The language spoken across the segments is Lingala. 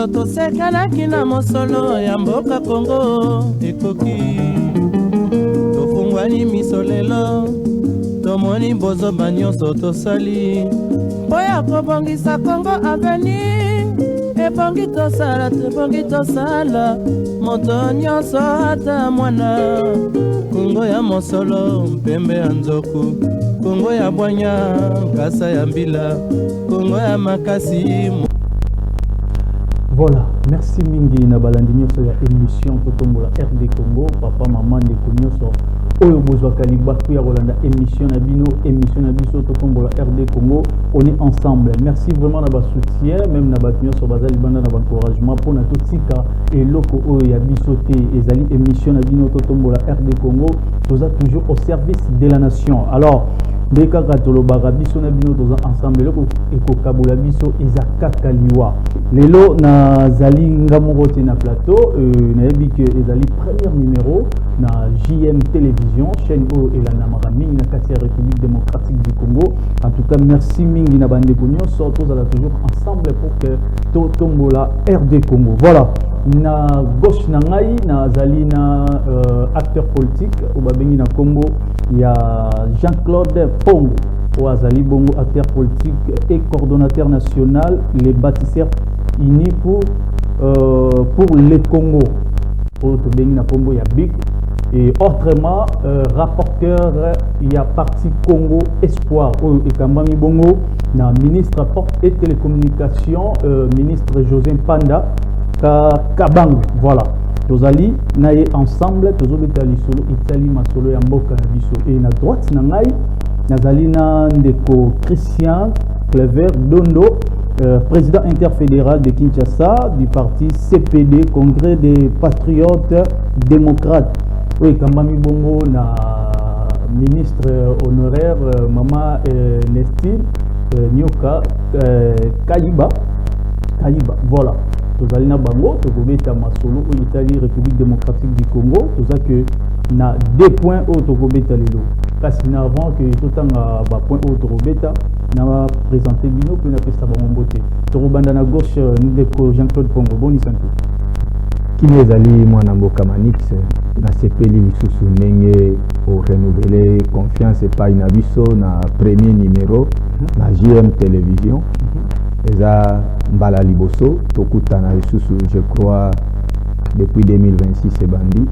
nyonso tosekanaki na mosolo ya mboka Kongo ekoki tofungwani miso lelo tomoni bozoba nyonso tosali mpo ya kobongisa Kongo aveni ebongi tosala moto nyonso ata mwana Kongo ya mosolo mpembe ya nzoku Kongo ya bwanya nkasa ya mbila Kongo ya makasi. Voilà, merci mingi na balandi nyonso ya émission totombola RD Congo papa maman de kunyoso oyo bozwa kaliba kuya rolanda émission na biso totombola RD Congo. On est ensemble. Merci vraiment na ba soutien même na bat nyonso bazali banda na ba encouragement pour na totika et loko oyo ya biso te ezali émission na bino totombola RD Congo toza toujours au service de la nation. Alors Beka katolobaka biso na bino toza ensemble loko ekokabola biso ezakaka liwa lelo na zali ngamoko te na plateau na yebi que ezali premier numéro na JM télévision chaîne o elana mingi na kati ya République démocratique du Congo. En tout cas merci mingi na bande konyo sorto zala toujours ensemble pour que totombola RD Congo. Voilà na gauche na ngai na zali na acteur politique au babengi na Congo il y a Jean-Claude Pongo Ouazali Bongo, acteur politique et coordonnateur national les bâtisseurs unis pour le Congo au Tobengi na Pombo ya Big et autrement rapporteur il y a parti Congo Espoir au Ekambami Bongo na ministre porte et télécommunications ministre José Panda Kabang. Voilà tozali naye ensemble tozobetali solo Italie masolo ya mboka na biso et na droite na ngai nazali na ndeko Christian Clever Dondo président interfédéral de Kinshasa du parti CPD Congrès des Patriotes Démocrates. Oui, Kambami Bongo na ministre honoraire Mama Nestine Nyoka Kayiba. Voilà. Tozali na bango tokobeta masolo au Italie République démocratique du Congo toza que na 2 points au tokobeta lelo kasi na avant que totanga ba point au tokobeta na présenter bino pe na pesa bango mbote tokobanda na gauche ndeko Jean-Claude Pongo boni santé kini ezali mwana mboka Manix na sepeli lisusu ndenge au renouveler confiance epai na biso na premier numéro na JM télévision eza mbala liboso tokutana lisusu je crois depuis 2026 et bandi.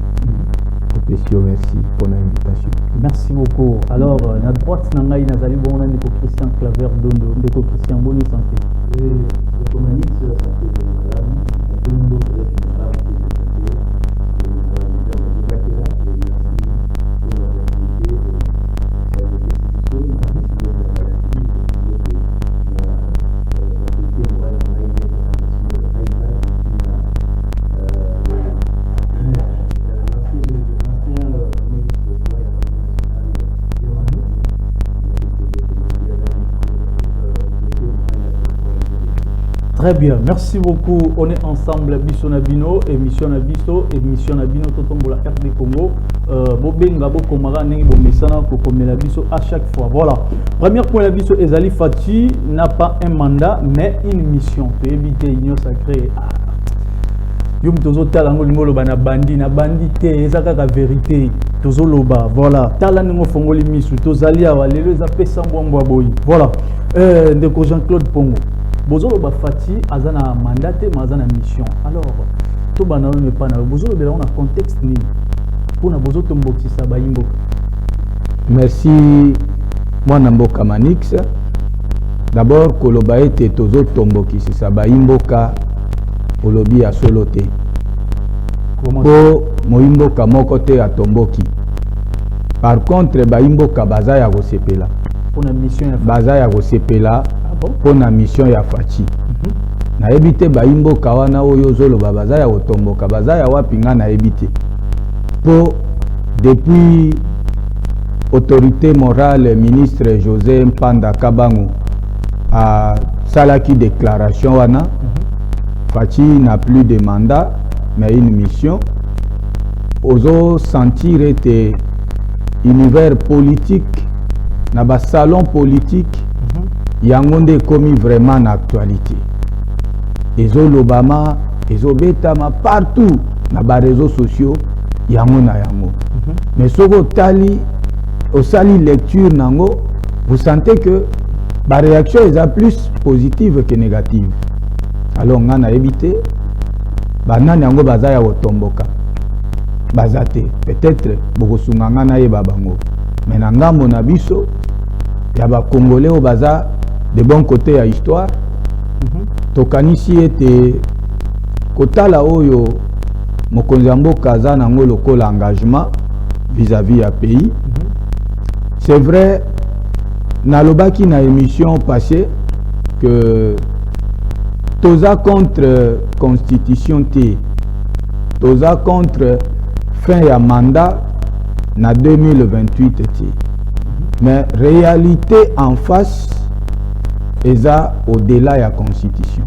Merci pour l'invitation. Merci beaucoup. Alors na droite na ngai nazali bonga ndeko Christian Claver Dondo ndeko Christian boni santé. Ndeko Manix santé Dondo Très bien, merci beaucoup. On est ensemble, Biso Nabino, émission Nabiso, émission Nabino, Totombola RD Congo. Bobenga Bokomara, Nengi Bomesana, Kokomela Biso à chaque fois. Voilà. Premier point, la Biso Ezali Fati n'a pas un mandat, mais une mission. Pour éviter l'union sacrée. Yum Tozo Talango Lingolo Bana Bandi, na bandité, ezaka la vérité. Tozo Loba, voilà. Talango Fongoli Misu, Tozalia, les appels sans boy. Voilà. De Jean-Claude Pongo. Bozolo ba fati azana mandaté mazana mission. Alors to bana ne pas na bozolo bela on a contexte ni pour na bozo tomboki sa ba imbo. Merci mwana mboka Manix. D'abord koloba ete tozo tomboki sa ba imboka olobi ya solote. Po moimboka moko te ya tomboki. Par contre ba imboka baza ya kosepela. Pour na mission ya baza ya kosepela. Pour la mission ya Fachi. Na ebite ba imboka wana oyo zoloba baza ya otomboka baza ya wapinga na ebite. Po depuis autorité morale ministre José Mpanda Kabangu a salaki déclaration wana Fachi n'a plus de mandat mais une mission. Ozo sentir ete univers politique na ba salon politique yangonde komi vraiment en actualité. Ezo l'Obama ezobetama partout na ba réseaux sociaux yango na yango. Mais soko tali osali lecture nango, vous sentez que la réaction est plus positive que négative. Alors on a évité banani yango bazaya otomboka bazate peut-être bokosunga ngana ye babango, mais na ngambo na biso ya ba congolais au baza de bon côté à histoire. Tokanisi ete kotala oyo mokonzi ya mboka aza nango lokola engagement vis-à-vis ya pays. C'est vrai, nalobaki na émission passée que toza contre constitution T, toza contre fin ya mandat na 2028 T. Mais réalité en face eza au-delà ya constitution.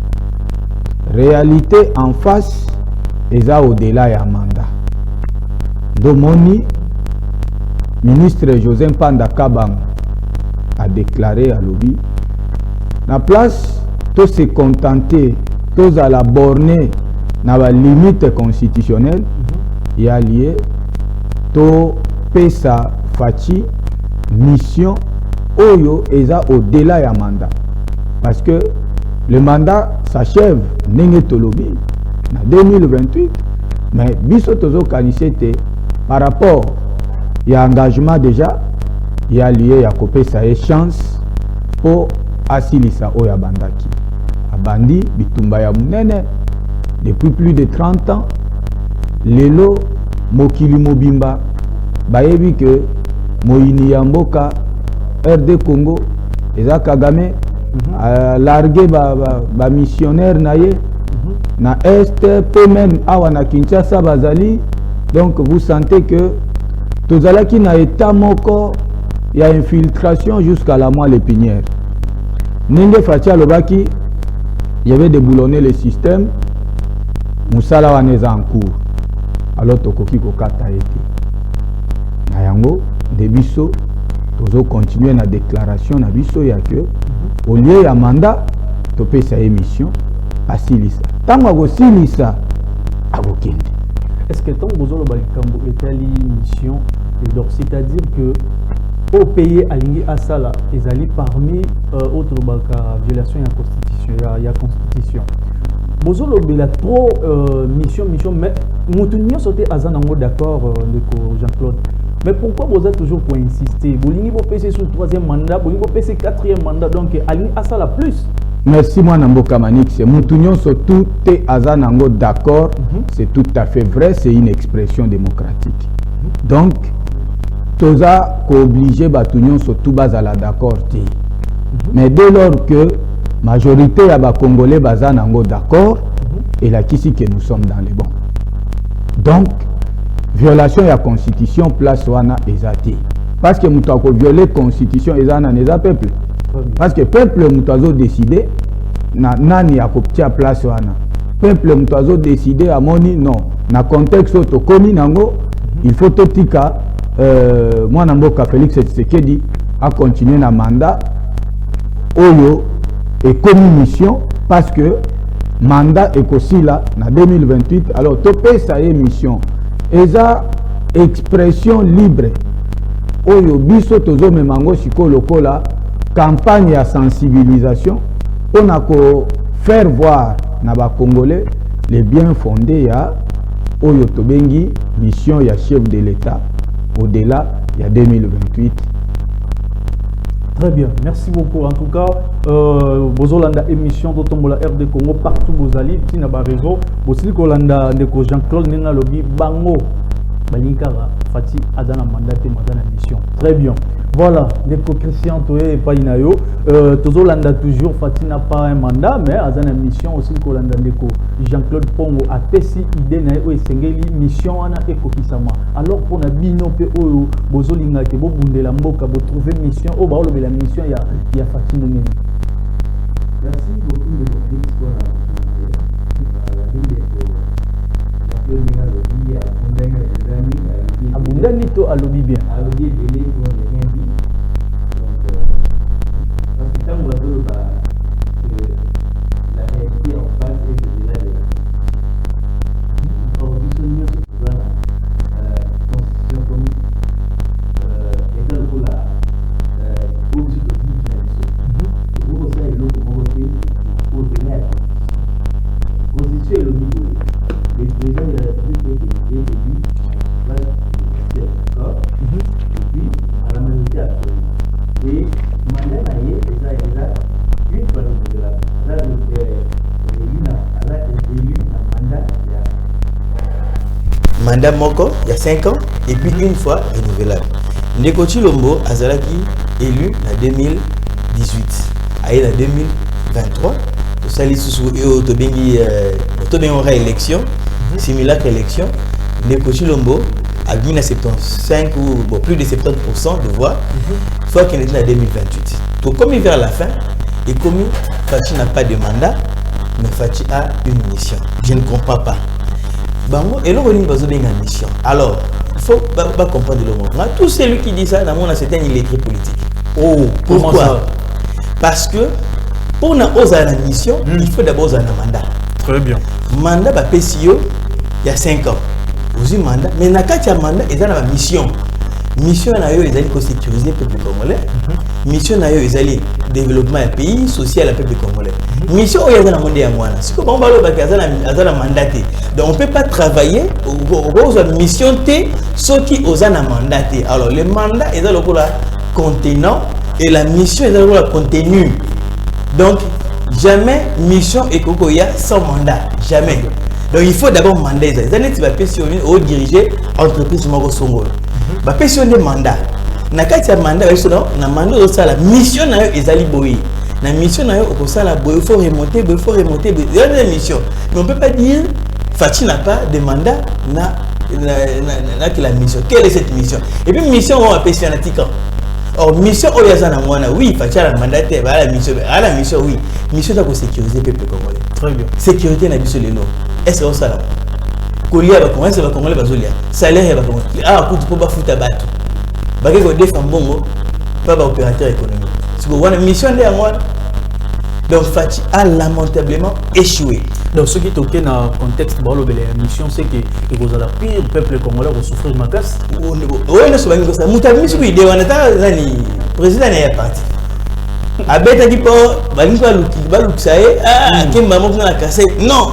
Réalité en face eza au-delà ya mandat. Domoni ministre José Mpanda Kabang a déclaré à Lobi, la place, tout se contenter, tous à la borner dans la limite constitutionnelle, il y a lié, tout pesa fachi mission oyo eza au-delà ya mandat. Parce que le mandat s'achève n'enge tolobi en 2028, mais biso tozo kanisete par rapport il y a engagement déjà, il y a lié à couper sa chance pour asilisa oya bandaki. Abandi bitumba ya munene depuis plus de 30 ans. Lelo mokili mobimba bayebi que moyini ya mboka RD Congo eza Kagame largué ba missionnaire na ye na est pe même awa na Kinshasa bazali. Donc vous sentez que tozalaki na état moko ya infiltration jusqu'à la moelle épinière. Nenge Fatia Lobaki, il y avait déboulonné le système. Moussala waneza en cours. Alors tokoki kokata été. Na yango de biso tozo continuer na déclaration na biso ya que au lieu ya mandat topé sa émission asilisa. Tango go silisa agokende. Est-ce que tant bozolo balikambo etali mission, donc c'est-à-dire que au pays alingi asala ezali parmi autres baka violation ya constitution ya constitution. Bozolo bela trop mission mais mutunyo sauté azanango d'accord ndeko Jean-Claude. Mais pourquoi vous êtes toujours pour insister? Bolingi bo PC sur troisième mandat, bolingi bo PC quatrième mandat, donc alingi asala plus. Merci moi Namboka Manix. Moutounion surtout te azanango d'accord, c'est tout à fait vrai, c'est une expression démocratique. Donc toza ko obligé batunion surtout bazala d'accord ti. Mais dès lors que majorité ya ba congolais bazanango d'accord, et la kisi que nous sommes dans les bons. Donc violation de la constitution place wana ezati. Parce que nous avons violé la constitution ezana neza peuple. Parce que peuple nous décidé na nani a koptia place wana. Peuple nous décidé à moni non. Na contexte auto komi nango, il faut totika moi namboka Félix Tshisekedi a continuer na mandat oyo et comme mission parce que mandat est aussi là na 2028. Alors topé sa mission. Eza expression libre oyo biso tozo memango siko lokola campagne à sensibilisation on a ko faire voir na ba congolais les bien fondés ya oyo tobengi mission ya chef de l'État au-delà ya 2028. Très bien, merci beaucoup. En tout cas, Bozolanda émission d'Otombola RD Congo partout Bozali, tina ba réseau, Bosili Kolanda ndeko Jean-Claude Nenga Lobi Bango, Balinkara, Fati Adana mandaté Madana mission. Très bien. Voilà, ndeko Christian Toé et Painayo, Tozolanda toujours Fati n'a pas un mandat, mais Adana mission aussi Kolanda ndeko Jean-Claude Pongo a tessi idée na e sengeli mission ana ekokisama. Alors pour na bino pe oyo Bozolinga ke bo bundela mboka bo trouver mission o ba la mission ya Fati Ndengeni. Merci beaucoup de votre histoire. Abundani to alobi bien. Alobi délai pour les rien dit. Donc, parce que quand on va dire la réalité en face est au-delà de la mandat moko, il y a 5 ans, et puis une fois renouvelable. Ndeko Chilombo azalaki élu en 2018, aïe en 2023, au sali sous autobengi élection, simulacre élection. Ndeko Chilombo a gagné 75 ou plus de 70% de voix, fois qu'il était en 2028. Donc comme il vers la fin, et comme Fachi n'a pas de mandat, mais Fachi a une mission. Je ne comprends pas. Bango, et là, on a une mission. Alors, il faut pas comprendre le mot. Tout celui qui dit ça, dans mon c'est un illettré politique. Oh, pourquoi? Parce que pour une mission, il faut d'abord un mandat. Très bien. Mandat, PCO, il y a 5 ans. Vous avez un mandat, mais dans le mandat, il y a une mission. Mission na yo ezali ko sécuriser peuple congolais. Mission na yo ezali développement du pays, social peuple congolais. Mission o yazana monde ya mwana. Siko ba balo ba azana mandaté. Donc on peut pas travailler au mission T ceux qui osana mandaté. Alors le mandat est dans le contenant et la mission est dans le contenu. Donc jamais mission ekokoya sans mandat, jamais. Donc il faut d'abord mandat. Les tu vas passionner au diriger entreprise Moko Songolo. Ba passionner mandat. Na kati ya mandat na mandat ça la mission na yo ezali boyi. Na mission na yo ko ça la boyi, il faut remonter, il y a des missions. Mais on peut pas dire Fachi n'a pas de mandat na la mission. Quelle est cette mission? Et puis mission on appelle fanatique. Or mission o yazana mwana oui Fachi a la mandaté ba la mission oui. Mission ta ko sécuriser peuple congolais. Très bien. Sécurité na biso lelo. Est-ce que ça là? Kolia ba commencer ba congolais bazolia. Salaire ba congolais. Ah kutu po ba futa bato. Ba ke ko défendre bongo pas ba opérateur économique. Parce que wana mission de moi. Donc Fachi a lamentablement échoué. Donc ce qui toquait dans le contexte de la mission, c'est que vous avez le pire peuple congolais qui souffre de ma casse. Oui, nous sommes comme ça. Moutabi, c'est l'idée. On a le président est parti. Abeta qui peut, balinga l'utiliser. Ah, qui maman qui n'a cassé. Non.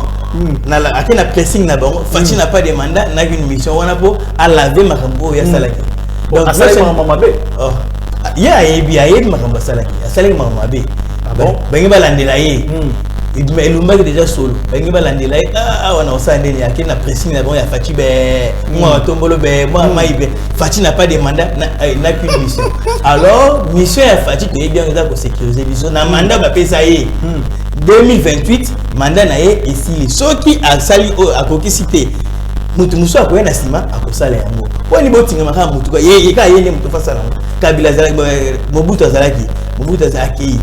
Na la, qui n'a pressing na bon. Fachi n'a pas de mandat, n'a qu'une mission. On a pour à laver ma cambo ya salaki. Donc ça c'est maman mabe. Oh, ya yé ma cambo salaki. Salaki maman mabe. Bon, bengi balandela ye. Il déjà solo. Bengi balandela ye. Ah, on a ça ndeni yake na pressing na bon ya Fachi be. Moi tombolo be, moi maïbe. Fachi n'a pas de mandat, n'a qu'une mission. Alors, mission ya Fachi que bien pour sécuriser mission. Na mandat ba pesa ye. 2028, mandat na ye ici. Ceux qui a sali a koki cité. Mutu muso akoya na sima akosala yango. Woni botinga maka mutu ka ye ka ye ne mutu fasala. Kabila zalaki Mobutu azalaki.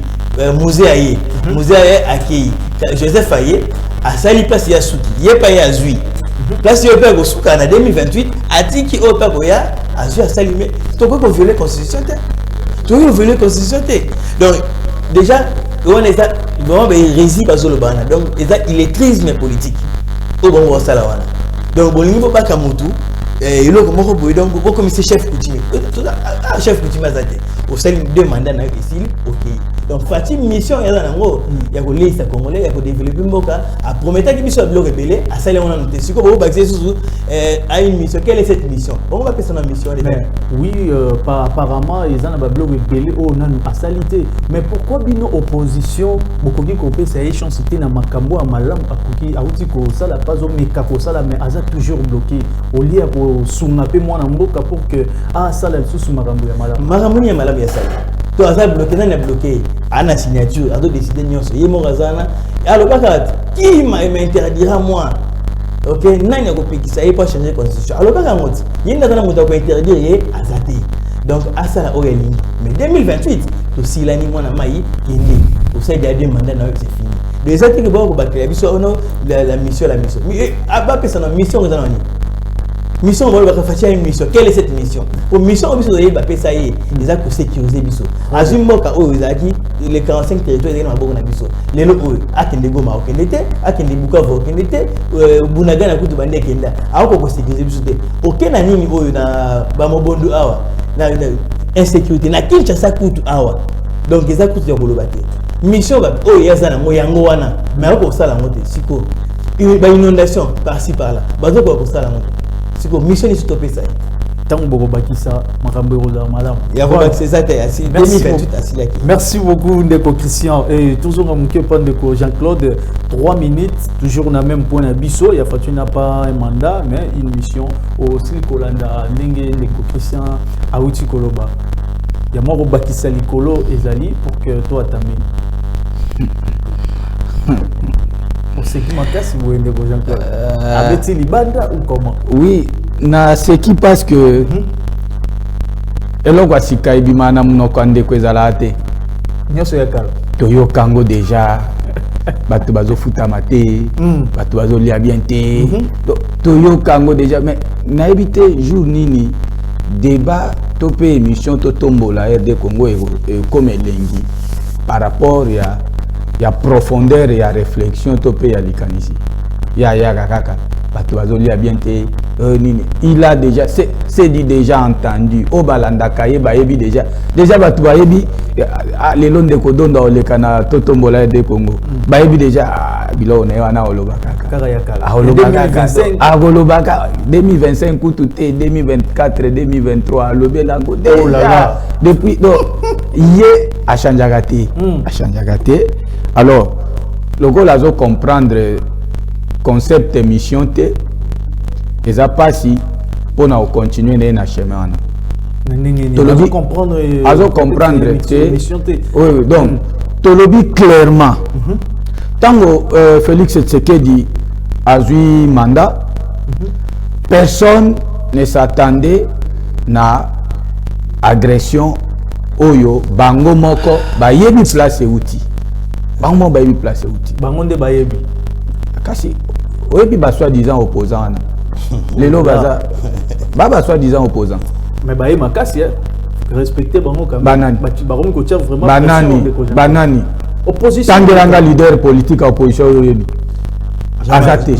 Musée aye, musée aye Joseph Aye a sali place ya Souki, ye pa ya Zui. Place yo pa ko Souka en 2028, atiki o pa ko ya Azui a sali mais to ko violer constitution té. To ko violer constitution té. Donc déjà on est ça vraiment réside pas sur le bana. Donc il est trisme politique. Au bon sala wana. Donc bolingi bo ba kamutu il est comme boy donc comme c'est chef coutumier. Chef coutumier azate. Au sali deux mandats na ici, OK. Donc Fachi mission ya na ngo ya ko lisa congolais ya ko développer mboka a promettre ki biso bloc rebelle a sali on a noté siko bo baxer sous a une mission. Quelle est cette mission? On va passer sur la mission. Oui, apparemment ils ont un bloc rebelle au nan a salité. Mais pourquoi bino opposition bokoki ko pesa e chance té na makambo a malam akoki auti ko sala pas au meka ko sala mais aza toujours bloqué au lieu ko sunga pe mwana mboka pour que sala sous makambo ya malam. Makambo ya malam ya sala. To aza bloqué na bloqué ana signature ado décider nyonso ye mongazana alors baka qui m'interdira moi OK nani akopekisa ye pas changer constitution alors baka ngoti yinda kana muta ko interdire ye azate donc asala oyelingi mais 2028 to silani mwana mai kindi to sai dia deux mandats na c'est fini les autres que ba ko battre biso ono la mission mais aba pesa na mission ngana ni mission on va faire une mission. Quelle est cette mission? Pour mission on va faire ça y les a pour sécuriser biso. Azumboka o ezaki les 45 territoires na boko na biso. Lelo o akende goma okendete, akende Bukavu okendete, Bunaga na kutu bande kenda. Ako ko sécuriser biso te. Okena nini o na ba mobondo awa. Na insécurité na Kinshasa kutu awa. Donc eza kutu ya koloba te. Mission ba o yazana moyango wana. Mais ako sala ngote siko. Ba inondation par-ci par-là. Bazo ko sala ngote. C'est comme mission est stoppé ça. Merci beaucoup Ndeko Christian et toujours à mon Ndeko Jean-Claude 3 minutes toujours on a même point à biso il y a fait n'a pas un mandat mais une mission au Silikolanda Ndenge Ndeko Christian a outil Koloba il y a moi au Bakisa Likolo ezali pour que toi t'amènes pour ce qui m'intéresse vous Ndeko Jean-Claude avec Libanda ou comment oui na ce qui passe que eloko asika ebimana munoko ndeko ezala te nyoso ya kala toyokango déjà bato bazofutama te bato bazolia bien te toyokango déjà mais nayebi te jour nini débat to pe émission to tombola RD Congo comme elengi par rapport ya profondeur ya réflexion to pe ya likanisi ya kaka bato bazolia bien te nini il a déjà c'est dit déjà entendu au balanda kaye bayebi déjà bato bayebi lelo ndeko donda olekana totombola de Congo bayebi déjà bilo na wana olobaka kaka ya kala 2025 kutu te 2024 2023 alobelango déjà depuis donc yé a changé te alors logo lazo comprendre concept émission te eza pasi pona o continuer na chemin wana comprendre oui donc tolobi clairement tango Félix Tshisekedi a eu mandat personne ne s'attendait na agression oyo bango moko bayebi place outil bango bayebi place outil bango nde bayebi kasi oyebi ba soi-disant opposant lelo baza baba soi-disant opposant mais baye makasi respecter bango quand même bango ko tient vraiment banani opposition tangelanga leader politique opposition yoyebi azate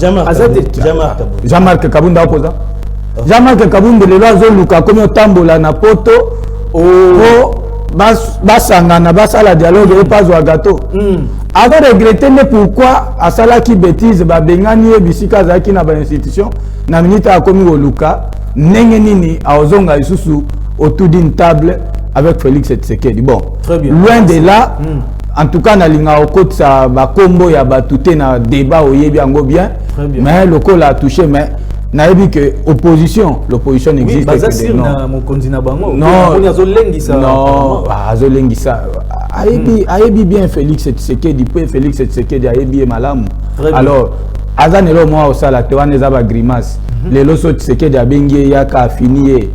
Jean-Marc Kabunda opposant Jean-Marc Kabunda lelo azoluka comme otambola na poto basangana basala dialogue et pas au gâteau avant de regretter pourquoi asala ki bêtise babengani ebisika zaki na ba institution na minita akomi oluka ndenge nini aozonga isusu autour d'une table avec Félix Tshisekedi bon loin de là en tout cas na linga okotsa bakombo ya batute na débat oyebi yango bien mais le col a touché mais nayebi que l'opposition n'existe que non azolengisa ayebi bien Félix Tshisekedi pe Félix Tshisekedi ayebi malamu alors azanelo moi osala te wana eza ba grimace lelo so Tshisekedi abengi yaka fini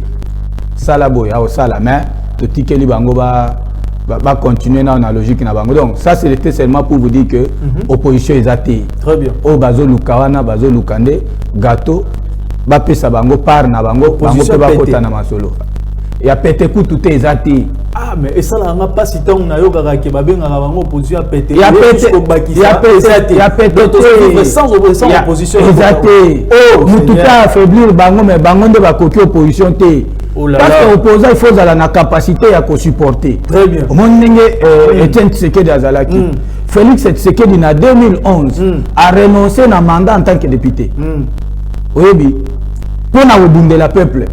sala boya osala mais totikeli bango va continuer dans la logique na bango donc ça c'était seulement pour vous dire que opposition est athée très bien o bazo lukawana bazo lukande gâteau ba pesa bango par na bango pe ba kota na masolo ya pete kutu te ezati mais et ça là nga pas si tant na yo kaka ke babenga bango opposition pete ya pete sans opposition ezati mutuka affaiblir bango mais bango nde ba koki opposition te parce que opposant il faut la capacité à supporter très bien mon ndenge Etienne Tshisekedi azalaki Félix Tshisekedi na 2011 a renoncé na mandat en tant que député oyebi pour na obundela peuple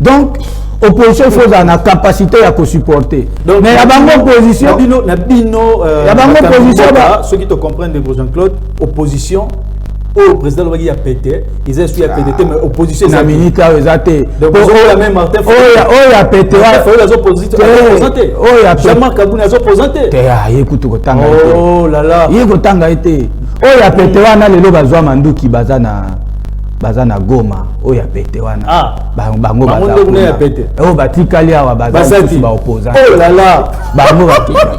donc opposition il faut la capacité à supporter mais la bango opposition na bino la bango opposition ceux qui te comprennent de Jean-Claude opposition au président Lobagi a pété ils ont a pété mais opposition na minute a ezate donc la même Martin oh ya pété les oppositeurs Jean-Marc Kabunda les opposants te yekutu kotanga oh là là yekotanga ete oh ya pété wana lelo bazwa manduki bazana Goma oya pete wana bango baza ya pete o batikali awa baza ba opposant oh là là bango batika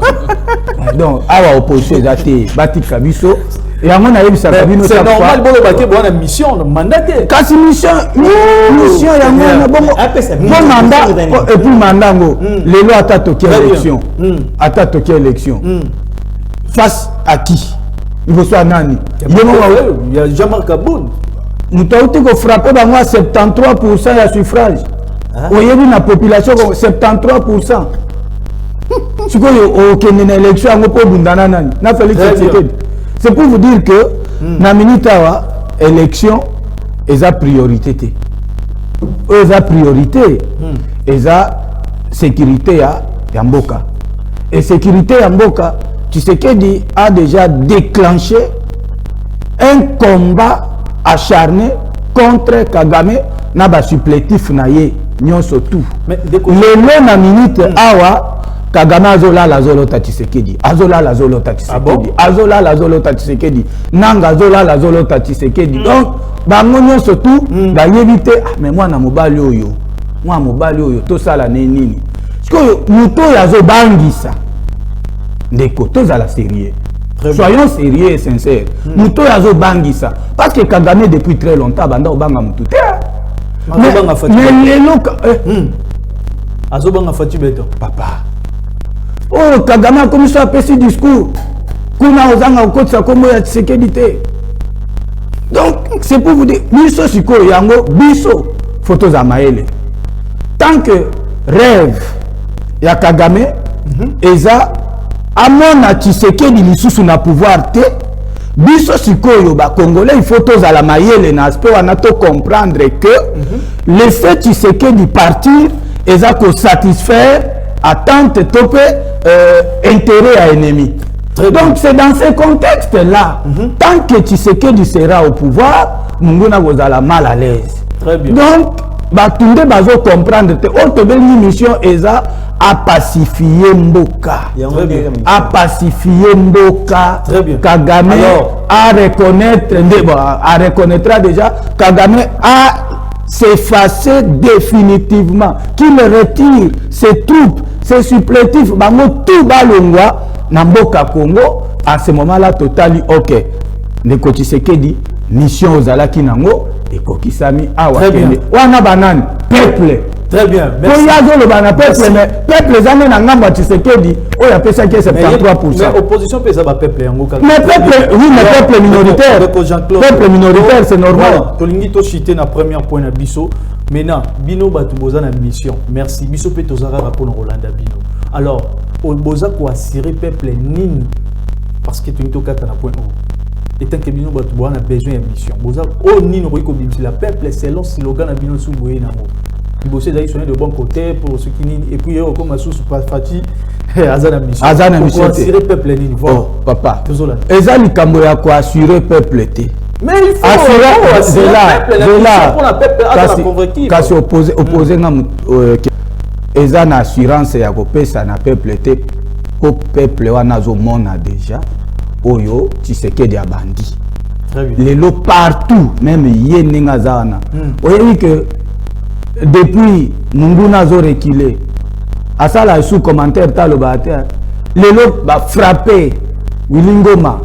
donc awa opposition ezate batika biso yango na yebisa kabino c'est normal bolo baté bona mission mandat kasi mission yango na bongo bon mandat et puis mandango lelo ata toki élection face à qui il faut soit nani il y a Jean-Marc Kabunda nous avons frappé bango à 73% ya suffrage oyebi na population 73% sikoyo okende na élection yango po bundana nani na Félix Tshisekedi c'est pour vous dire que na minute awa élection eza priorité te eza priorité eza sécurité ya mboka. Et sécurité ya mboka, Tshisekedi a déjà déclenché un combat acharné contre Kagame na ba supplétif na ye nyonso tout. Lelo na minute awa Kagame azolala zolota Tshisekedi, azolala zolota Tshisekedi, azolala zolota Tshisekedi, nanga azolala zolota Tshisekedi. Donc bango nyonso tout bayebi te mais mwana mobali oyo to sala nini. Sikoyo muto yazo bangisa ndeko tozala sérieux. Soyons sérieux et sincères. Muto yazo bangisa parce que Kagame depuis très longtemps banda obanga mutu te. Mais lelo azobanga Fati Beto papa. Oh Kagame a commencé à passer discours. Kuna ozanga okotsa kombo ya Tshisekedi te. Donc c'est pour vous dire biso siko yango biso photos à maele. Tant que rêve ya Kagame eza amona Tshisekedi lisusu na pouvoir te biso sikoyo ba congolais il faut tous à la maele na aspect wana to comprendre que le fait Tshisekedi partir eza ko satisfaire attente topé intérêt à ennemi. Donc c'est dans ce contexte là tant que Tshisekedi sera au pouvoir munguna gozala mal à l'aise. Très bien. Donc batunde bazo comprendre te autre belle mission eza à pacifier mboka, à pacifier mboka. Kagame à reconnaîtra déjà Kagame à s'effacer définitivement, qu'il retire ses troupes, ses supplétifs, bango tout balongwa na mboka Congo. À ce moment-là totali ok ndeko Tshisekedi mission ozalaki nango ekokisami awa kende wana banani peuple. Très bien, merci. Peuple zane na ngamba Tshisekedi oya pesa ki 73%. Mais opposition pesa ba peuple yango kaka. Mais peuple oui mais peuple minoritaire. Peuple minoritaire c'est normal. Tolingi to citer na premier point na biso. Maintenant bino batu boza na mission. Merci. Biso pe tozara rapona Rolanda bino. Alors boza ko assurer peuple nini parce que tolingi to kata na point haut. Et tant que bino batu boza na besoin de mission. Boza o nini ko bimsi la peuple selon slogan na bino sou boye nango. Il bosse d'ailleurs de bon côté pour ceux qui et puis comme sous Fati azana mission pour assurer peuple nini oh papa eza likambo ya ko assurer peuple te mais il faut assurer peuple pour la peuple azana convaincu kasi opposer na eza na assurance ya ko pesa na peuple te pour peuple wana zo mona déjà oyo Tshisekedi abandi lelo partout même yeninga zana oyebi que depuis Munguna zo reculé à ça là sous commentaire talo baté lelo ba frappé Wilingoma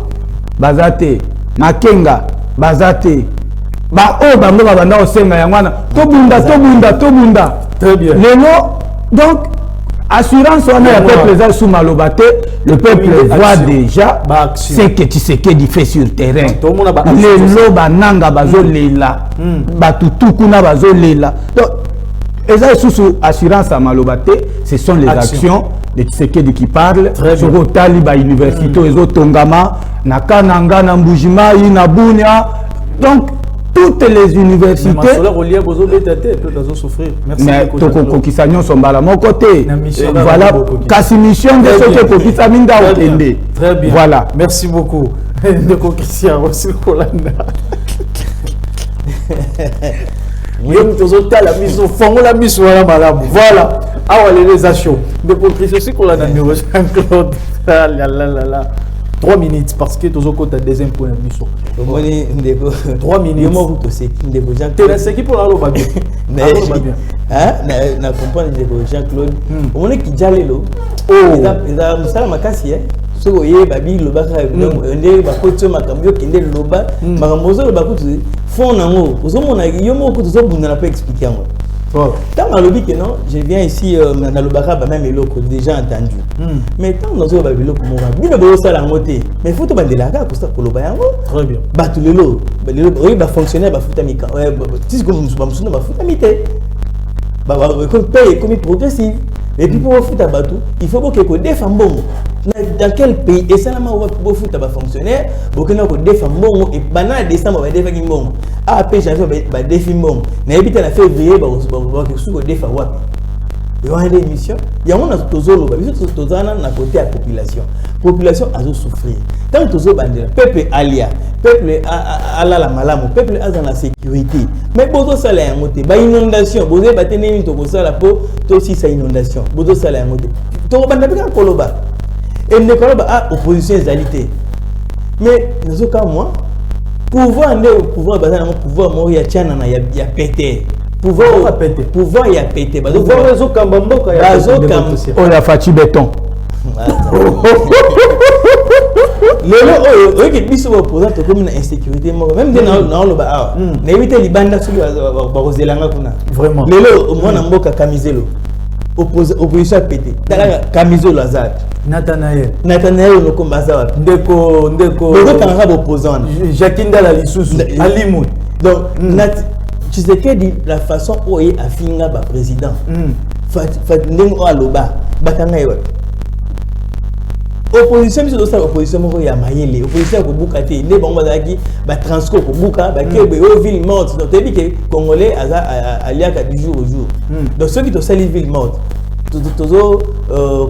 bazate Makenga bazate ba o bango banda osenga yangwana tobunda très bien lelo donc assurance on a peuple za sous malobaté le peuple voit déjà ce que Tshisekedi fait sur terrain lelo bananga bazolela batutukuna bazolela donc et ça sous assurance à malobaté ce sont les actions de Tshisekedi qui parlent sur Otali ba université ezo tongama na Kananga na Mbujimai na Bunia donc toutes les universités mais kokokisa nyonso mbala moko te voilà kasi mission de ce que kokisa minda okende voilà merci beaucoup de kokisia aussi Kolanda la mission fongola mission wala malamu voilà awa les actions de kokisia aussi Kolanda numéro Jean-Claude la 3 minutes parce que tu as un deuxième point de mission. 3 minutes. C'est qui pour la loi bien. Na comprendre de Jean-Claude. On est qui jalelo. Oh. Eza musala makasi so oye babi loba ka ndé ba koto makambo kinde loba makambo zo ba kutu fond nango. Ozomona yo moko to zo bunda na pas expliquer ngo. Tant dans le but que non, je viens ici dans le barrage, même les déjà entendu. Mais tant dans le babilo pour moi, bien le ça la montée. Mais faut te bander la gare pour ça pour le bayango. Très bien. Bah tout le lot, oui bah fonctionnaire bah foutamika. Ouais, tu sais comme nous sommes bah foutamité. Bah comme paye comme progressif. Et puis pour foutre à bateau, il faut que défendre bon. dans quel pays et ça n'a pas foutu à fonctionnaire pour que nous défendons bon et banal décembre va défendre bon après janvier va défendre bon mais éviter la février va sous défendre wapi il y a une émission il y a un tozolo ba biso tozana na côté à population a souffrir tant tozo bandela peuple alia peuple ala la malamu peuple a dans la sécurité mais bozo sala ya ngote ba inondation bozo batene ni to ko sala po to si sa inondation bozo sala ya ngote to banda bika koloba et ne koloba a opposition égalité mais nous cas moi pouvoir ne pouvoir bazana pouvoir mori ya tiana na ya pété pouvoir pété pouvoir ya pété bazo pouvoir rezo kambamboka ya bazo kam on a fati béton lelo oyo ke biso opposant to comme na insécurité même dans le ba na éviter libanda sulu ba rozelanga kuna vraiment lelo mwana mboka kamizelo opposition pété tala kamizelo azat Nathanaël no kombaza wapi ndeko lelo kanga opposant Jakinda la lisusu Alimou donc tu sais que la façon où il a fini ba président fat ndenge aloba bakanga yewa opposition biso ça opposition moko ya mayele opposition ko buka te ne bango bazaki ba transco ko buka ba kebe o ville morte donc tebi que congolais aliaka du jour au jour donc ceux qui to sali ville morte toujours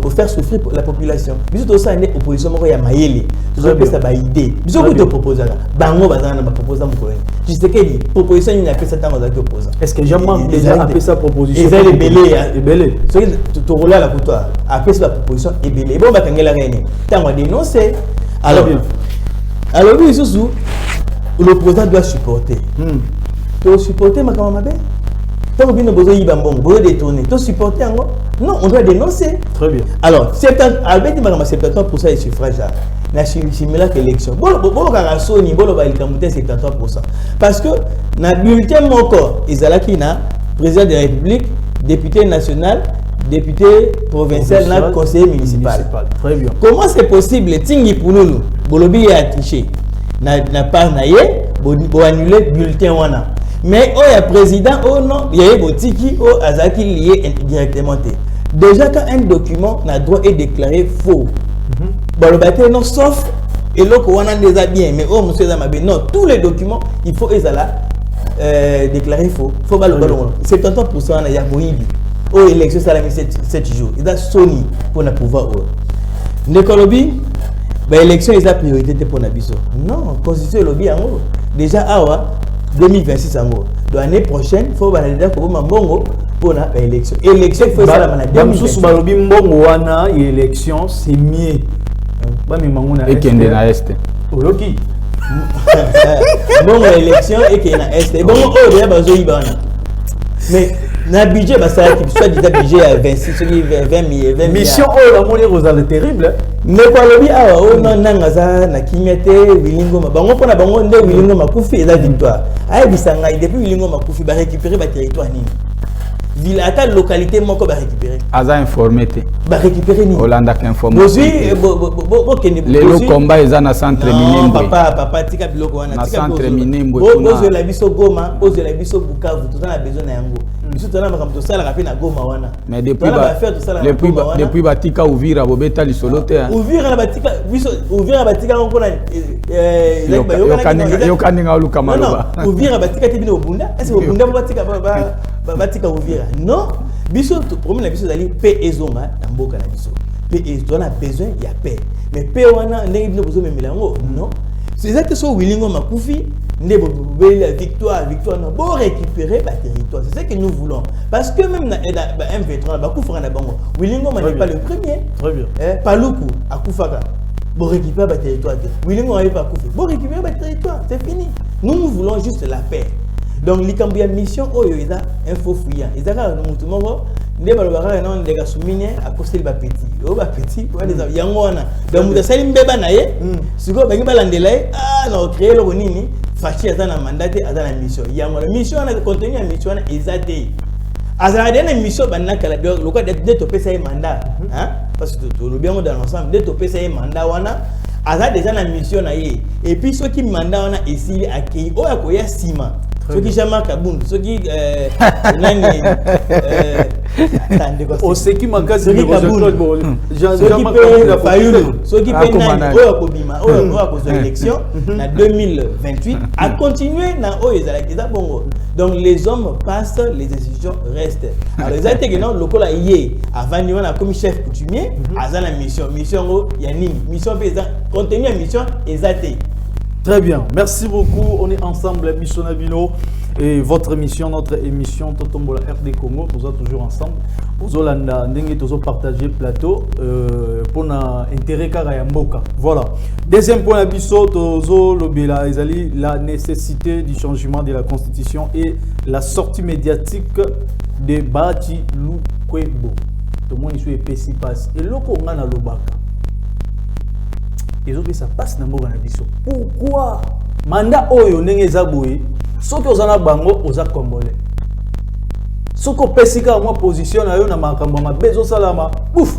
pour faire souffrir la population biso to ça ne opposition moko ya mayele toujours que ça ba idée biso ko to proposer bango bazana ba proposer moko je sais que di proposition ni appelle ça tango za opposant est-ce que Jean-Marc déjà appelle sa proposition et elle est belé ce qui to roula la coutoire appelle la proposition est belé bon ba kangela réuni tango dénoncer alors oui sous l'opposant doit supporter to supporter makama mabe tant que nous besoin yiba mbongo besoin détourner to supporter ngo non on doit dénoncer très bien alors c'est avec 73% des suffrages na simila que élection bon ka soni bon ba ilikamuté 73% parce que na bulletin moko ezalaki na président de la République député national député provincial na conseiller municipal très bien comment c'est possible tingi punulu bolobi ya tricher na part na ye bo annuler bulletin wana mais il y a président non il y a botiki azaki lié indirectement déjà quand un document n'a droit est déclaré faux balobaté non sauf et l'autre on a déjà bien mais monsieur Zamabe non tous les documents il faut déclarer faux faut pas le ballon 70% na ya boyibi élection ça la 7 jours il a Sony pour na pouvoir nekolobi ba élection ils a priorité pour na biso non constitution lobby yango déjà awa 2026 ango donc l'année prochaine faut valider ko mbongo pour la élection faut ça la bamsusu balobi mbongo wana élection c'est mieux ba mimanguna et kende na est oyoki mbongo élection et que na est bongo o ya bazo yibana mais na budget ba ça qui soit déjà budget à 26 20 mission o la moni rosale terrible mais kwa lobi awa non nangaza na kimete wilingo bango pona bango nde wilingo makufi eza victoire ay bisanga depuis wilingo makufi ba récupérer ba territoire nini ville ata localité moko ba récupérer aza informé te ba récupérer nini Hollande ka informé bo kende le combat eza na centre Minembwe papa tika biloko wana na centre Minembwe bozo la biso Goma bozo la biso Bukavu tout na besoin na yango biso tona makamto sala ka pe na Goma wana mais depuis batika Uvira bobeta lisolo te Uvira na batika biso Uvira batika ngo na yo kaninga luka maloba Uvira batika te bino Bunda est-ce que Bunda batika Uvira non biso problème na biso dali paix ezonga na mboka na biso paix on a besoin il y a paix mais paix wana ndenge bino besoin memela ngo non c'est ça que so wilingo makufi ndebo la victoire non bon récupérer ba territoire c'est ça que nous voulons parce que même na M23 ba kufaka na bango wilingo n'est pas le premier très bien paluku akufaka bon récupérer ba territoire wilingo n'est pas kufi bon récupérer ba territoire c'est fini nous voulons juste la paix donc likambo ya mission oyo eza info fouillant ezaka mutu moko nde balobaka non ndeka souminé à cause ba petit ba petit kwa des yango wana donc mutu sali mbeba na ye siko bangi balandela ye non créer lo nini fachi azana mandat azana mission yango la mission na contenu ya mission ezate azana dena mission banaka la donc lokwa de topesa ye mandat hein parce que tout le bien dans l'ensemble de topesa ye mandat wana aza déjà na mission na ye et puis ceux qui mandat wana esili akei o yakoya sima ceux qui Jean-Marc Kabund ceux qui nani au seki makasi de ceux qui élection en 2028 a continué dans donc les hommes passent, les institutions restent. Alors ils ont été que non le col avant de venir comme chef coutumier à la mission yanini mission contenu mission exacte. Très bien, merci beaucoup. On est ensemble, Mission Nabino et votre émission, notre émission Totombola RD Congo. Nous sommes toujours ensemble. Nous allons partager le plateau pour l'intérêt Karayamboka. Voilà. Deuxième point, la nécessité du changement de la constitution et la sortie médiatique de Bati Lukwebo. Tout le monde est PC passe. Et le Kongana Lobaka. Et autres, ça passe dans le monde. Pourquoi mandat oyo ndenge zaboui soki ozana bango oza congolais soko pesika moi position na yo na makambo mabezo salama ouf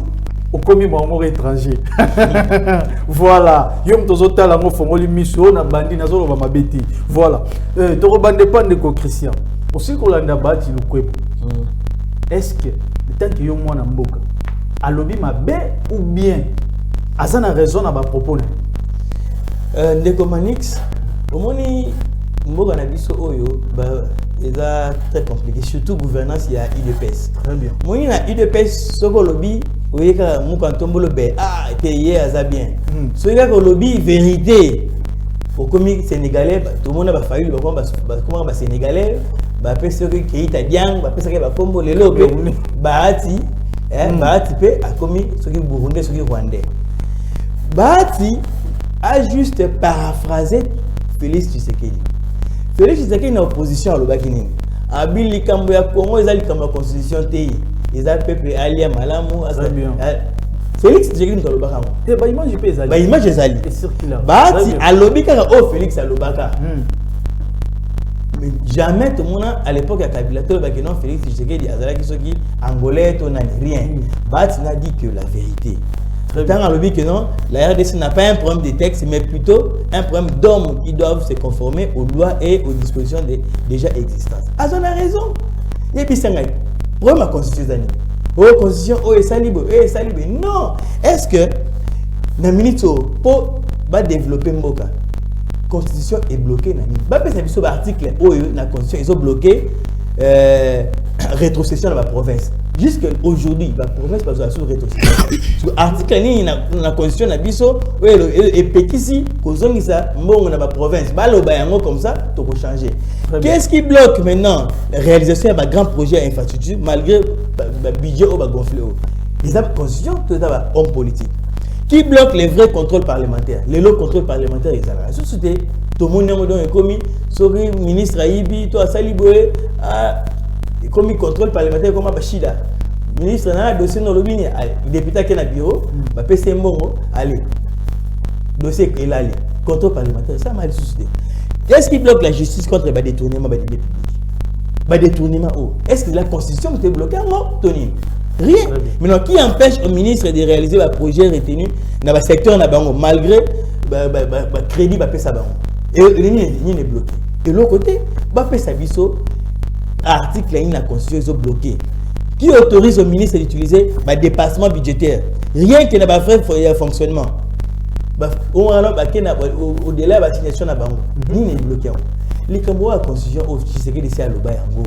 okomi bango étranger voilà yo mtozo tala ngo fongoli miso na bandi na zolo ba mabeti voilà toko bande pande ko Christian aussi ko landa Bati Lukwebo est-ce que le temps que yo mwana mboka alobi mabe ou bien azana raison na ba propos Ndeko Manix, au moni mboka na biso oyo eza très compliqué, surtout gouvernance il y a UDPS. Très bien. Moni na UDPS soko lobby oyeka mukantombolo be payé aza bien. Soyeka ko lobby vérité au comique sénégalais tout le monde ba failli comment ba sénégalais ba pesa que Keita Diang ba pesa que ba kombo lelo pe Bahati Bahati pe a commis ce qui burundais ce qui rwandais. Bahati a juste paraphrasé Félix Tshisekedi. Félix Tshisekedi est en opposition à l'Obakinine. Abili Kambo ya Congo, ils ont la constitution TI. Ils ont peuple Alia Malamu. Félix Tshisekedi est en Lobaka. Bah image je peux bah image est ali. Bahati a l'Obika oh Félix à Lobaka. Mais jamais tout le monde à l'époque à Kabila tout le non Félix Tshisekedi Azala qui sont qui angolais on n'a rien. Bahati n'a dit que la vérité. Tant à l'objet que non, la RDC n'a pas un problème de texte, mais plutôt un problème d'hommes qui doivent se conformer aux lois et aux dispositions déjà existantes. Ah, on a raison. Et puis, c'est un problème à la constitution. Oh, constitution, oh, c'est libre, non. Est-ce que, dans le minute, pour développer Mboka, la constitution est bloquée. Bah, parce que l'article, oh, la constitution, ils ont bloqué rétrocession dans la province. Jusqu'à aujourd'hui, la province pas sous rétrocession. Article la constitution na biso et petit si kozongi ça mbongo na ba province ba lo ba yango comme ça to ko changer. Qu'est-ce qui bloque maintenant la réalisation de grands projets à infrastructure malgré le budget au ba gonflé. Les constitution tout ça homme politique. Qui bloque les vrais contrôles parlementaires? Les lots contrôles parlementaires ils avaient. C'était tout le monde est commis sori ministre Aibi to Saliboé comme contrôle parlementaire comme Bachida. Ministre na dossier no lobini député qui na bureau ba PC mbongo allez dossier est là contrôle parlementaire ça m'a suscité. Qu'est-ce qui bloque la justice contre les détournements des publics? Ba détournement est-ce que la constitution était bloquée non Tony? Rien. Maintenant qui empêche au ministre de réaliser le projet retenu dans le secteur na bango malgré crédit ba pesa bango. Et il est bloqué. De l'autre côté, ba pesa biso article in la constitution est bloqué. Qui autorise au ministre d'utiliser le dépassement budgétaire? Rien que n'a pas fait fonctionnement. Au-delà de la signation na bango, ni n'est bloqué. Les Cambodgiens la constitution au Tshisekedi ici à l'Obayango.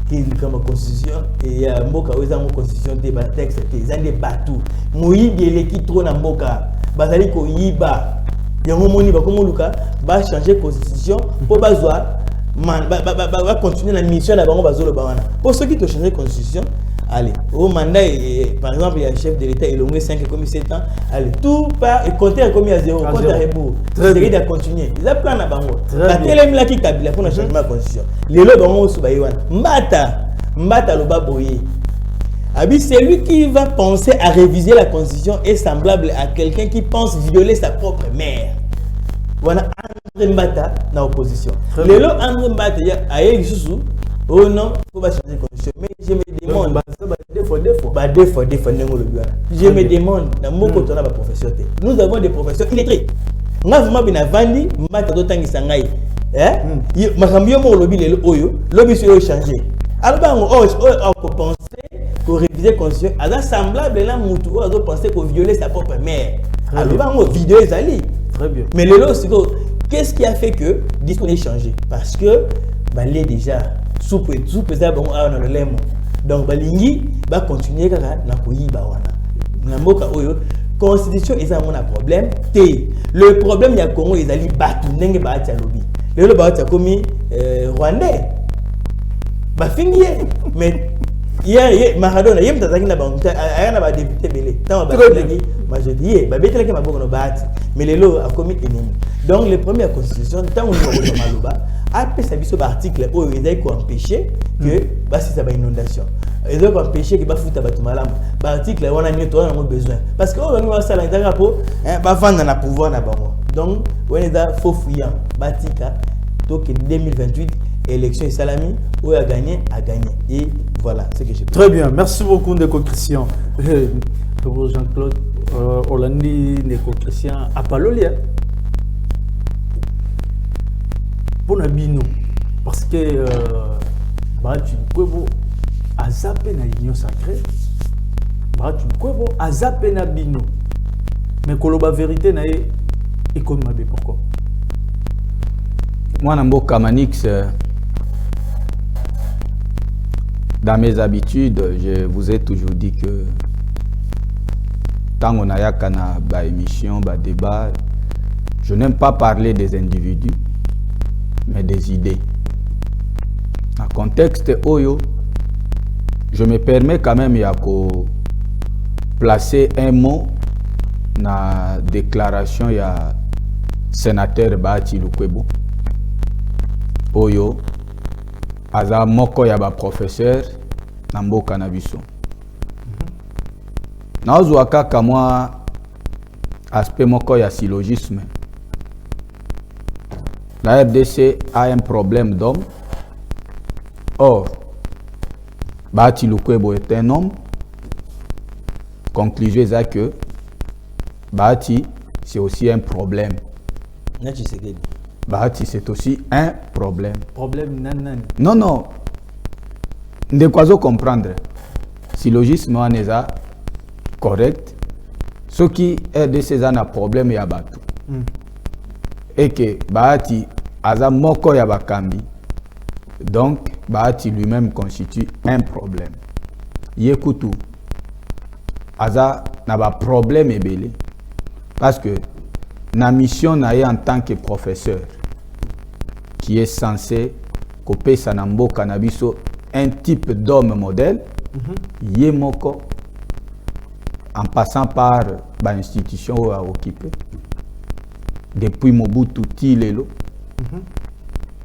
Qui est la constitution et Mboka aux amours constitution des textes des années bateaux. Moïse de l'équipe trop na Mboka. Bazali ko yiba. Yango moni ba comme Luka va changer constitution pour bazwa. Va continuer la mission là pour ceux qui ont changé la constitution allez au mandat par exemple il y a un chef de l'état il a 5 comme 7 ans allez tout part et compter comme à 0 compte à rebours c'est de continuer ils a plan na bango la télé là qui Kabila pour changer la constitution les lots bango sous baïwan mbata lo baboye abi c'est lui qui va penser à réviser la constitution est semblable à quelqu'un qui pense violer sa propre mère. Voilà André Mbata dans l'opposition. Les lots André Mbata aïe sous oh non faut pas changer de constitution mais je me demande deux fois je me demande dans mon côté on a ma profession nous avons des professeurs illettrés on a vraiment bien vandi Mbata d'autant sangai ma cambio mon lobby les oyo lobby sur changer alors on peut penser pour réviser la constitution, elle a semblable à Moutou, elle a pensé qu'on violait sa propre mère. Alors, on vidéo les alliés. Très bien. Mais le lot, c'est qu'est-ce qui a fait que le discours ait changé? Parce que, il est déjà soupe ça, bon, on a le lait. Donc, Balingi va continuer à faire la constitution, ils ont un problème. Le problème, il y a Congo, ils allaient battre, ils battent à lobby. Le lobby a commis Rwandais. Bah, fini. Mais, hier, Maradona, il y a un député belé. Tant que majorité, mais les lots a commis ennemi. Donc, les premières constitutions, tant qu'on est au Maloba, après ça, il y a un article où ils ont empêché que si ça va inondation. Ils ont empêché que ça va tout malam. L'article, on a besoin. Parce que on a ça dans le pour vendre le pouvoir. Donc, on est faux fouillant. Batika, donc 2028, élection Salami, où a gagné. Et voilà ce que j'ai. Très bien, merci beaucoup, Ndeko Christian. Jean-Claude Orlandi, Ndeko Christian, à Palolia. Pour Nabino, parce que tu peux à zapper na l'union sacrée, tu peux à zapper na bino, mais que la vérité na est comme ma bé pourquoi? Moi, Namboka Manix, dans mes habitudes, je vous ai toujours dit que tant qu'on a une émission, un débat, je n'aime pas parler des individus, mais des idées. En contexte Oyo, je me permets quand même de placer un mot dans la déclaration du sénateur Bahati Lukwebo. Oyo, aza moko ya ba professeur na mboka na biso. Naozwa kaka moi aspect moko ya syllogisme. La RDC a un problème d'homme. Or, Bahati Lukwebo est un homme. Conclusion est que Bahati, c'est aussi un problème. Bahati, c'est aussi un problème. Problème nan. Non. De quoi comprendre? Syllogisme est correct. Ce qui est de ces un problème, il y a bateau. Et que Bahati aza moko ya bakambi. Donc Bahati lui-même constitue un problème. Yekutu aza na ba problème ebele. Parce que na mission na en tant que professeur qui est censé couper sa mboka na biso un type d'homme modèle, yemoko en passant par l'institution où a occupé. Depuis Mobutu Tilelo,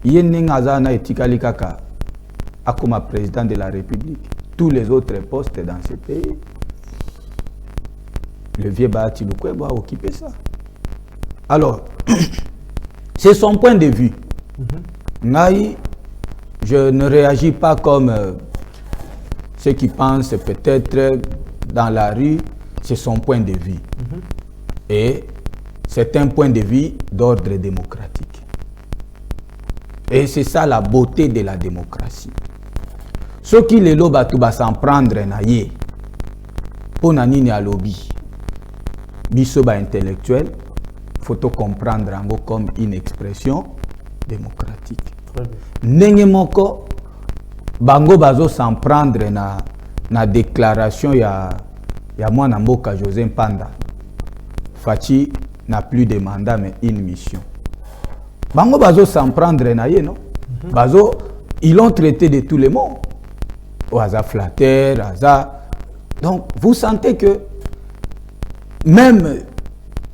Yenning Azana et Tikali Kaka, comme président de la République, tous les autres postes dans ce pays, le vieux Bahati Lukwebo a occupé ça. Alors, c'est son point de vue. Je ne réagis pas comme ceux qui pensent peut-être dans la rue, c'est son point de vue. Et c'est un point de vue d'ordre démocratique. Et c'est ça la beauté de la démocratie. Ceux qui les lobes à s'en prendre naïe, pour nanini à lobby, bisoba intellectuel, faut comprendre comme une expression démocratique. Nenge moko bango bazo s'en prendre na déclaration ya moi Mboka José Mpanda. Fachi n'a plus de mandat mais une mission. Bango bazo s'en prendre na ye non. Bazo ils l'ont traité de tous les mots. Oaza flatteur, aza. Donc vous sentez que même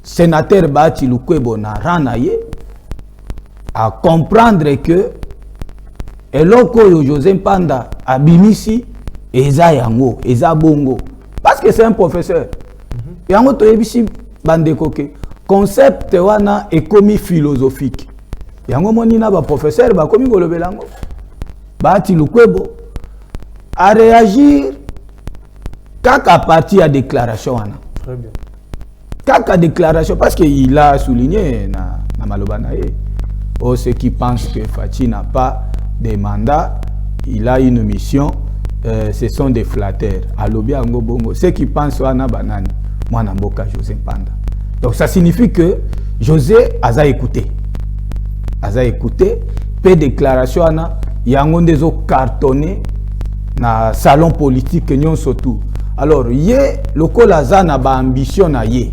sénateur Bahati Lukwebo na ranaye à comprendre que eloko yo José Mpanda abimisi eza yango, eza bongo. Parce que c'est un professeur. Yango to yebisi bandeko ke concept wana ekomi philosophique. Yango moni na ba professeur ba komi kolobelango. Bahati Lukwebo a réagir kaka parti à déclaration wana. Très bien. Kaka déclaration parce qu'il a souligné na maloba na ye. Oh, ceux qui pensent que Fachi n'a pas de mandat, il a une mission ce sont des flatteurs. Alobi Ango Bongo. Ceux qui pensent à Banani, moi Namboka José Panda. Donc ça signifie que José a écouté. A écouté. Peu déclaration, il y a un des autres cartonnés dans le salon politique que nous surtout. Alors, le Kolaza n'a pas ambition à y.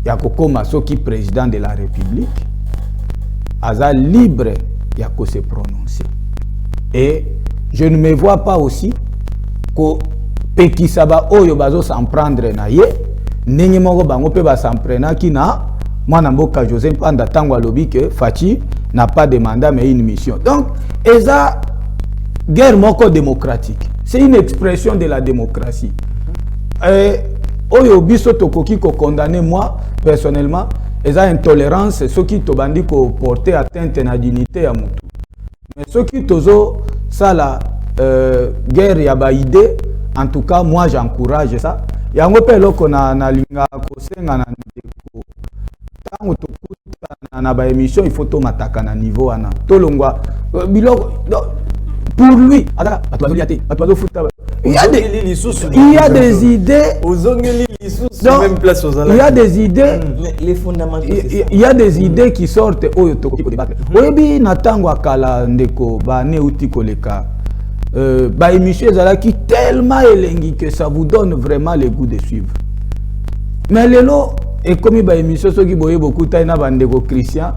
Il y a Kokoma Soki, président de la République. Aza libre, il y a qu'à se prononcer. Et je ne me vois pas aussi que Pekisaba Oyo Bazo s'en prendre na ye, Nenye Moko Bango pe ba s'en prendre qui na, moi Namboka José Panda Tango Alobi que Fachi n'a pas de mandat mais une mission. Donc, eza guerre moko démocratique. C'est une expression de la démocratie. Oyo biso tokoki ko condamner moi personnellement, eza intolérance ceux qui tobandi ko porter atteinte à la dignité à mutu. Mais ceux qui tozo ça la guerre ya ba idée, en tout cas moi j'encourage ça. Yango pe loko na linga ko senga na ndeko. Tango tokuta na ba émission il faut to mataka na niveau ana. Tolongwa biloko pour lui, il y a des idées. Même place aux il y a des idées. Les fondamentaux. Il y a des idées qui sortent au débattre. Oui, natango akala ndeko ba ne uti koleka. Ba émission qui tellement élengi que ça vous donne vraiment le goût de suivre. Mais lelo et comme il y a une émission qui boye beaucoup taina bandeko Christian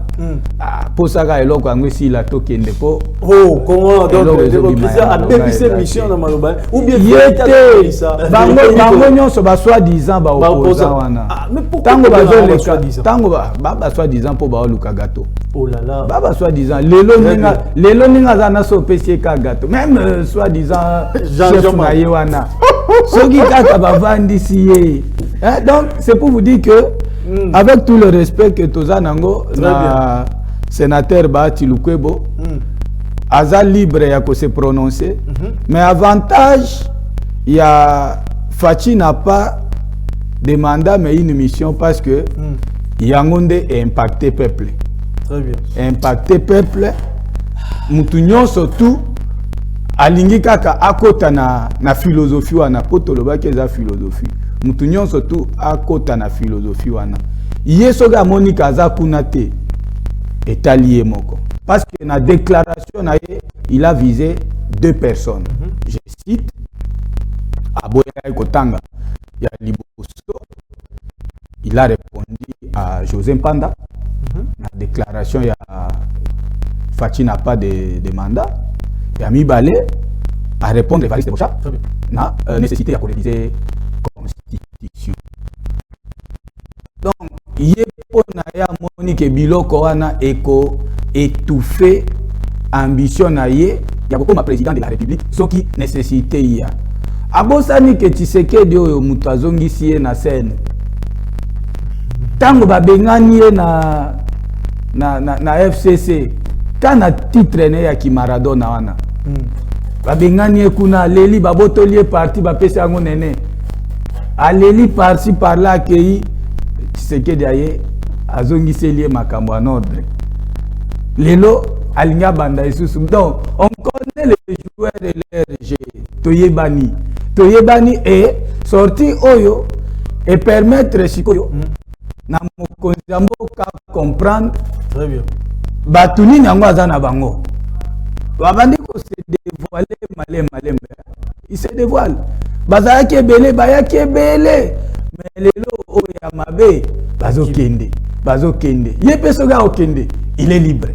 pour ça ga eloko angwe si la tokende po oh comment donc Christian a bien cette mission dans Maloba ou bien yete bango nyonso ba soi disant ba opposant wana tango bazo leka tango ba soi disant po ba luka gâteau oh là là ba soi disant lelo ninga zana so pesier ka gâteau même soi disant chef na yewana soki kaka ba vandi siye. Donc, c'est pour vous dire que, avec tout le respect que Toza Nango, le sénateur Bahati Lukwebo, Aza libre ya ko se prononcer, mais avantage, il y a Fachi n'a pas de mandat mais une mission parce que Yangonde est impacté peuple. Très bien. Impacté peuple, Moutounion surtout, alingi kaka akota na philosophie wana potoloba keza philosophie. Moutounion surtout akota na philosophie wana. Yesoga Monika aza kuna te etalié moko. Parce que na déclaration na il a visé deux personnes. Je cite Aboya Kotanga ya Liboso. Il a répondu à José Panda. La déclaration ya Fachi n'a pas de mandat. Et Ami Balé à répondre à Evariste Bocha na nécessité à réviser constitution. Donc yé pona ya Monique Biloko wana eko étouffé ambition na ye ya comme président de la République ce qui nécessité ya. Abosani ke Tshisekedi oyo mutu azongisi ye na scène. Tango babengani ye na FCC kana titre ne ya ki Maradona wana. Babengani ye kuna leli babotoli parti bapesa yango nene. Aleli par-ci par-là accueilli Tshisekedi aye azongisi lié makambo en ordre. Lelo alinga banda isusu. Donc on connaît les joueurs de l'RG. Toyebani et sorti oyo et permettre sikoyo na mokonzi mboka comprendre. Très bien. Batuni nyango azana bango. Babandi ko se dévoiler malem. Il se dévoile. Bazaya kebele bayaki ebele. Mais lelo oya mabe bazo kende. Yepe soga okende, il est libre.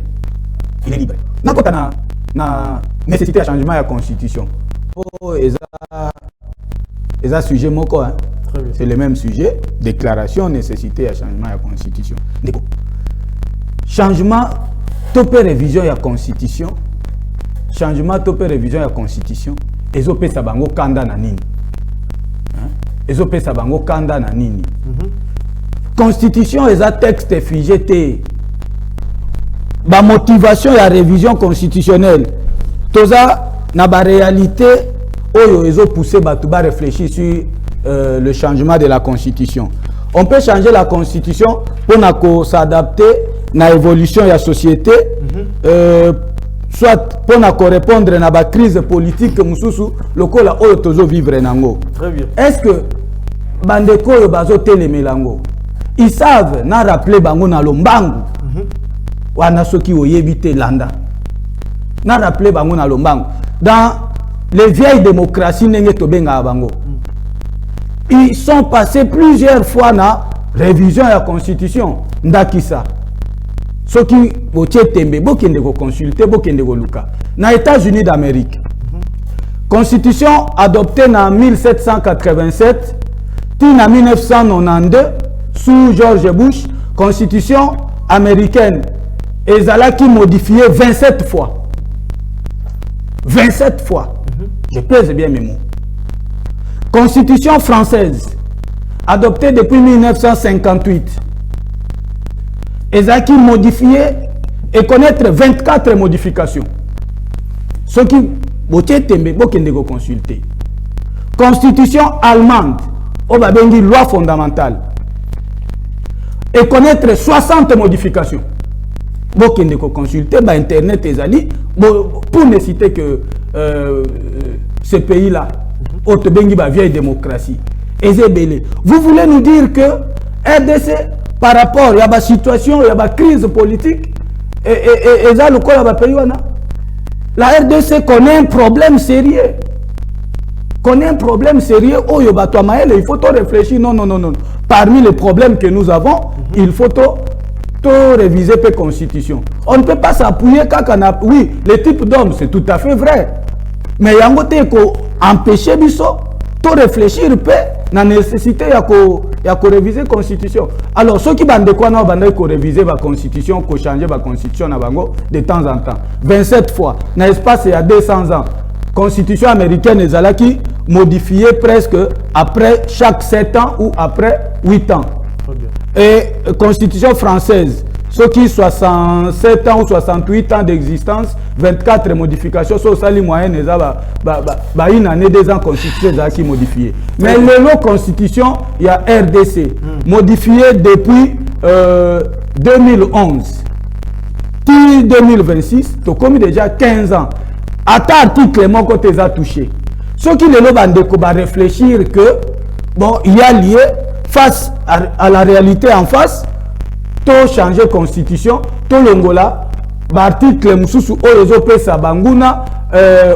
Il est libre. Nakota na nécessité de changement de la constitution. Oh, eza sujet moko hein. C'est le même sujet, déclaration nécessité de changement de la constitution. Changement topé révision de la constitution. Changement topé révision de la constitution. Ezope sabango kanda na nini. Ezope sabango kanda na nini. Constitution eza texte figé te. Ba motivation ya révision constitutionnelle. Toza na ba réalité oyo ezo pousser batu ba réfléchir sur le changement de la constitution. On peut changer la constitution pour s'adapter na évolution de la société. soit pour répondre à la crise politique mususu lokola oyo tozo vivre nango. Très bien. Est-ce que bandeko yo bazo telemelango ils savent na rappeler bango na lombangu wana soki oyebite landa na rappeler bango na lombangu dans les vieilles démocraties nenge tobenga bango ils sont passés plusieurs fois na révision de la constitution ndakisa soki botie tembe bokende ko consulter bokende ko luka na États-Unis d'Amérique constitution adoptée en 1787 en 1992 sous George Bush constitution américaine ezalaki modifiée 27 fois 27 fois je pèse bien mes mots. Constitution française adoptée depuis 1958 ezalaki modifiée et connaître 24 modifications. Ce qui botie tembe bokende ko consulter. Constitution allemande au babengi loi fondamentale et connaître 60 modifications. Bokende ko consulter ba internet ezali pour ne citer que ce pays là autre bengi ba vieille démocratie. Ezebele. Vous voulez nous dire que RDC par rapport à la situation, à la crise politique et ça le quoi la pays wana la RDC connaît un problème sérieux. Connaît un problème sérieux oh yo bato maël il faut tout réfléchir non. Parmi les problèmes que nous avons, il faut tout réviser la constitution. On ne peut pas s'appuyer quand oui, les types d'hommes c'est tout à fait vrai. Mais il y a un côté qu'on empêcher biso tout réfléchir peu la nécessité de réviser la constitution. Alors, ceux qui bandent quoi non bandent ko réviser la constitution, ko changer la constitution na bango de temps en temps. 27 fois. Dans l'espace il y a 200 ans. Constitution américaine ezalaki modifiée presque après chaque 7 ans ou après 8 ans. Et constitution française, ceux qui 67 ans ou 68 ans d'existence, 24 modifications, sur ça les moyennes, une année, 2 ans, constitution qui modifiée. Mais le constitution, il y a RDC, modifié depuis 2011. Puis 2026, tu as commis déjà 15 ans. À ta article, mon côté, tu as touché. Ceux qui les va réfléchir que, bon, il y a lié face à la réalité en face, to changer constitution to longola ba article mususu oyo pesa banguna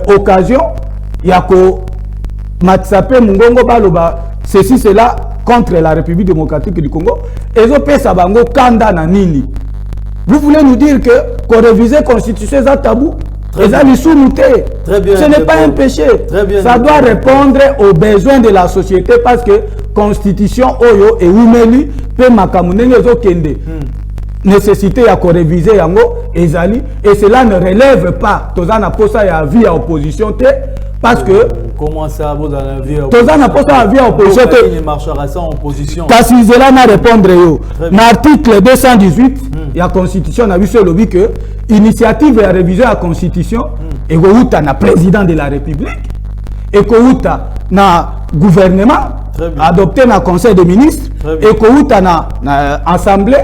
occasion yako matsape mungongo baloba ceci cela contre la République démocratique du Congo ezo pesa bango kanda na nini. Vous voulez nous dire que qu'on réviser constitution est tabou? Ce n'est pas un péché. Ça doit répondre aux besoins de la société parce que constitution oyo et oumeli pe makamunenge zo kende. Nécessité à réviser yango ezali et cela ne relève pas tozana posa ya vie à opposition te parce que comment ça vous dans la vie tozana posa ya vie à opposition te il marchera sans opposition parce que cela na répondre yo na article 218 ya constitution na biso lobi que initiative ya révision à constitution et ko na président de la République et ko na gouvernement adopté na conseil des ministres et ko na assemblée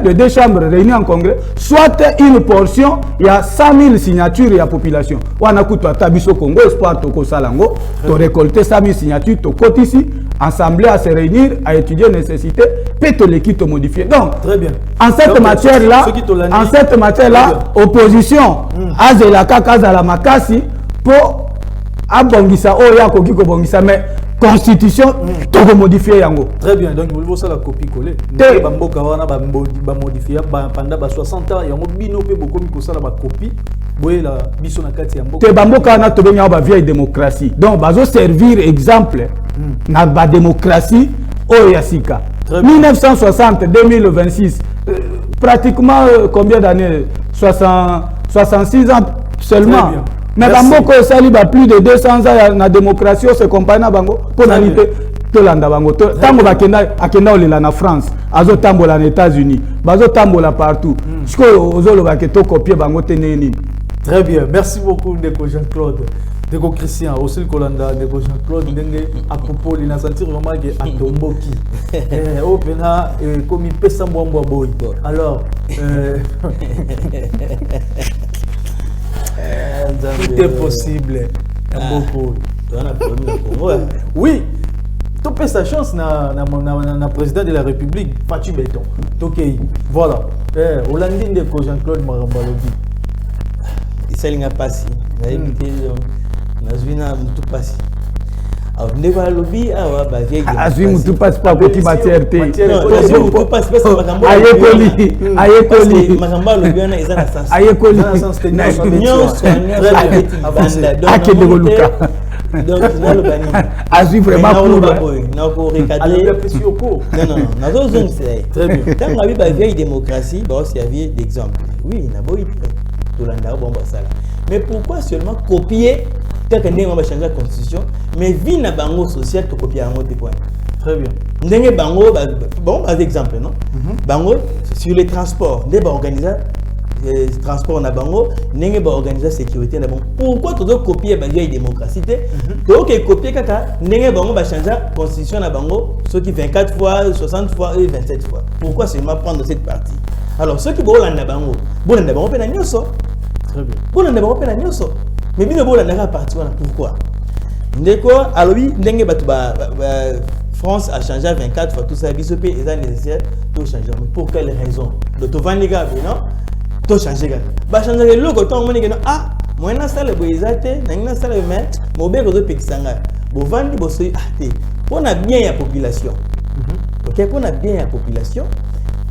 les deux chambres réunies en congrès, soit une portion, il y a 100 000 signatures de la population. On a coupé à Tabiso Congo, espoir Toko Salango, tu récolter 100 000 signatures, tu côté ici, assemblée à se réunir, à étudier nécessité, puis tu l'équipe modifier. Donc, très bien. En cette matière-là, opposition, Azelaka Kazala Makasi, pour abongisa, oya kokiko bongisa, mais constitution tout modifier yango. Très bien, donc vous voulez la copie coller. Bamboka wana ba modifier pendant 60 ans yango bino pe beaucoup mi kosala ba copie boye la biso na kati ya mboka. Te bamboka wana to benya ba vieille démocratie. Donc bazo servir exemple na ba démocratie oyasika. 1960 2026 pratiquement combien d'années 66 ans seulement. Mais Bambo sali ba plus de 200 ans na démocratie se compagnie bango pour na lité to landa bango tango bakenda akenda olela na France azo tambola na États-Unis bazo tambola partout siko ozolo baketo copier bango teneni. Très bien, merci beaucoup Ndeko Jean-Claude Ndeko Christian aussi Kolanda Ndeko Jean-Claude ndenge à propos lina sentir vraiment que atomboki au pena comme pesa mbwa boy alors Tout est possible. Beaucoup. Oui. Tu peux sa chance na président de la République, Fatou Béton. Voilà. Hollandine de Jean-Claude Marambalobi. Il s'est passé. Il a évité. Tout passé. Alors, ne va lobby à Bavier. Tout passe pas pour qui matière. Non, tout passe pas. Ayekoli. Maramba lobby on a ils ont sens. Ayekoli. Donc, non, le bani. Azui vraiment pour. Non, c'est très bien. Quand on a vu la vieille démocratie, on s'est servi d'exemple. Oui, il y a beau y mais pourquoi seulement copier quelqu'un qui va changer la constitution, mais vie na bango social to copier un autre point. Très bien. Ndenge bango bon par exemple non. Bango sur les transports, ndenge ba organiser transport na bango, ndenge ba organiser sécurité na bango. Pourquoi tu dois copier ba vieille démocratie tu dois copier kaka ndenge bango ba changer la constitution na bango, ceux qui 24 fois, 60 fois et 27 fois. Pourquoi seulement prendre cette partie? Alors ceux qui bolanda bango pe na nyoso. Très bien. Bolanda bango pe na nyoso. Mais bien bon la partie pourquoi? Ndeko alobi ndenge batu France a changé 24 fois tout ça bisopé et ça nécessaire tout changer. Mais pour quelle raison? De to vaniga non? To changer ga. Ba changer le logo to moni que ah moi na sala boizate na sala mais mobé ko do pekisanga. Bo vandi bo so ate. On a bien la population. OK, pour na bien la population.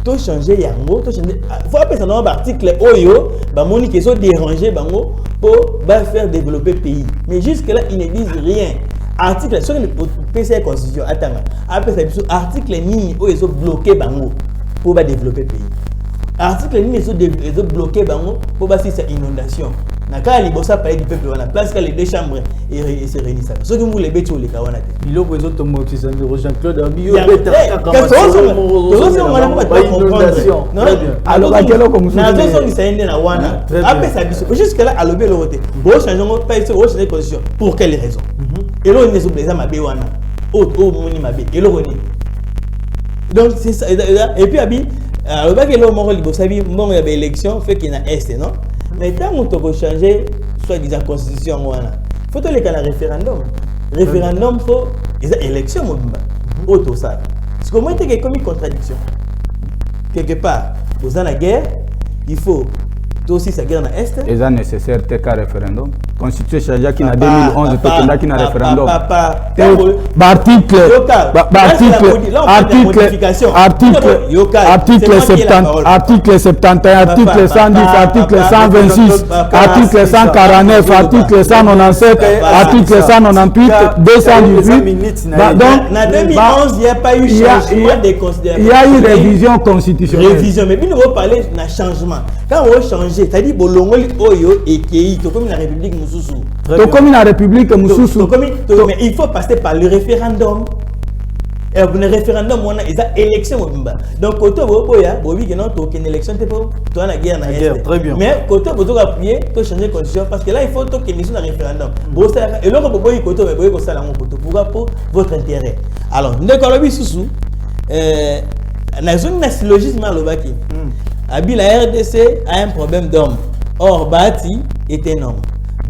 To changer yango, to changer. Faut appeler ça dans l'article Oyo, ba moni qui sont dérangés bango pour faire développer le pays. Mais jusque là ils ne disent rien. Article sur le PCA constitution attends. Après ça article ni ils sont bloqués bango pour développer le pays. Article ni ils sont bloqués bango pour cette inondation. Nakali bossa parler du peuple na place que les deux chambres et se réunissent. Ce que vous les bêtes les kawana te. Bilo ko ezoto motisé Jean-Claude Abio alors akelo comme ça. Na zo ngi saende na wana. Après ça biso jusque là à lobby l'autre. Bon changement pas ici au changer constitution. Pour quelle raison? Et là on est obligé ma be wana. Moni ma be. Et là on est. Donc c'est ça et puis abi le bac là moko libosabi mbongo ya élection fait qu'il y a est non? Mais tant qu'on peut changer, soit disant constitution, il faut aller à un référendum. Référendum, il faut des élections. Auto ça. Parce que moi, il y a comme une contradiction. Quelque part, vous avez la guerre, il faut aussi sa guerre dans l'Est. Et ça nécessaire, c'est un référendum. Constitution changée qui en 2011, qui a un référendum. Article 71, article 110, article 126, article 149, article 197, article 198, 218. Donc, en 2011, il n'y a pas eu changement de considération. Il y a eu révision constitutionnelle. Révision, mais nous allons parler d'un changement. Quand on change, c'est-à-dire Bolongoli Oyo et Kei, comme la République Moussoussou. Comme la République Moussoussou. Mais il faut passer par le référendum. Et le référendum, on a des élections. Donc, quand on a une élection, tu as la guerre. Très bien. Mais quand on a appuyé, tu as changé de constitution. Parce que là, il faut qu'il y ait un référendum. Et là, on a pour votre intérêt. Alors, nous avons sous un syllogisme à l'Obaki. La RDC a un problème d'homme. Or, Bati est un homme.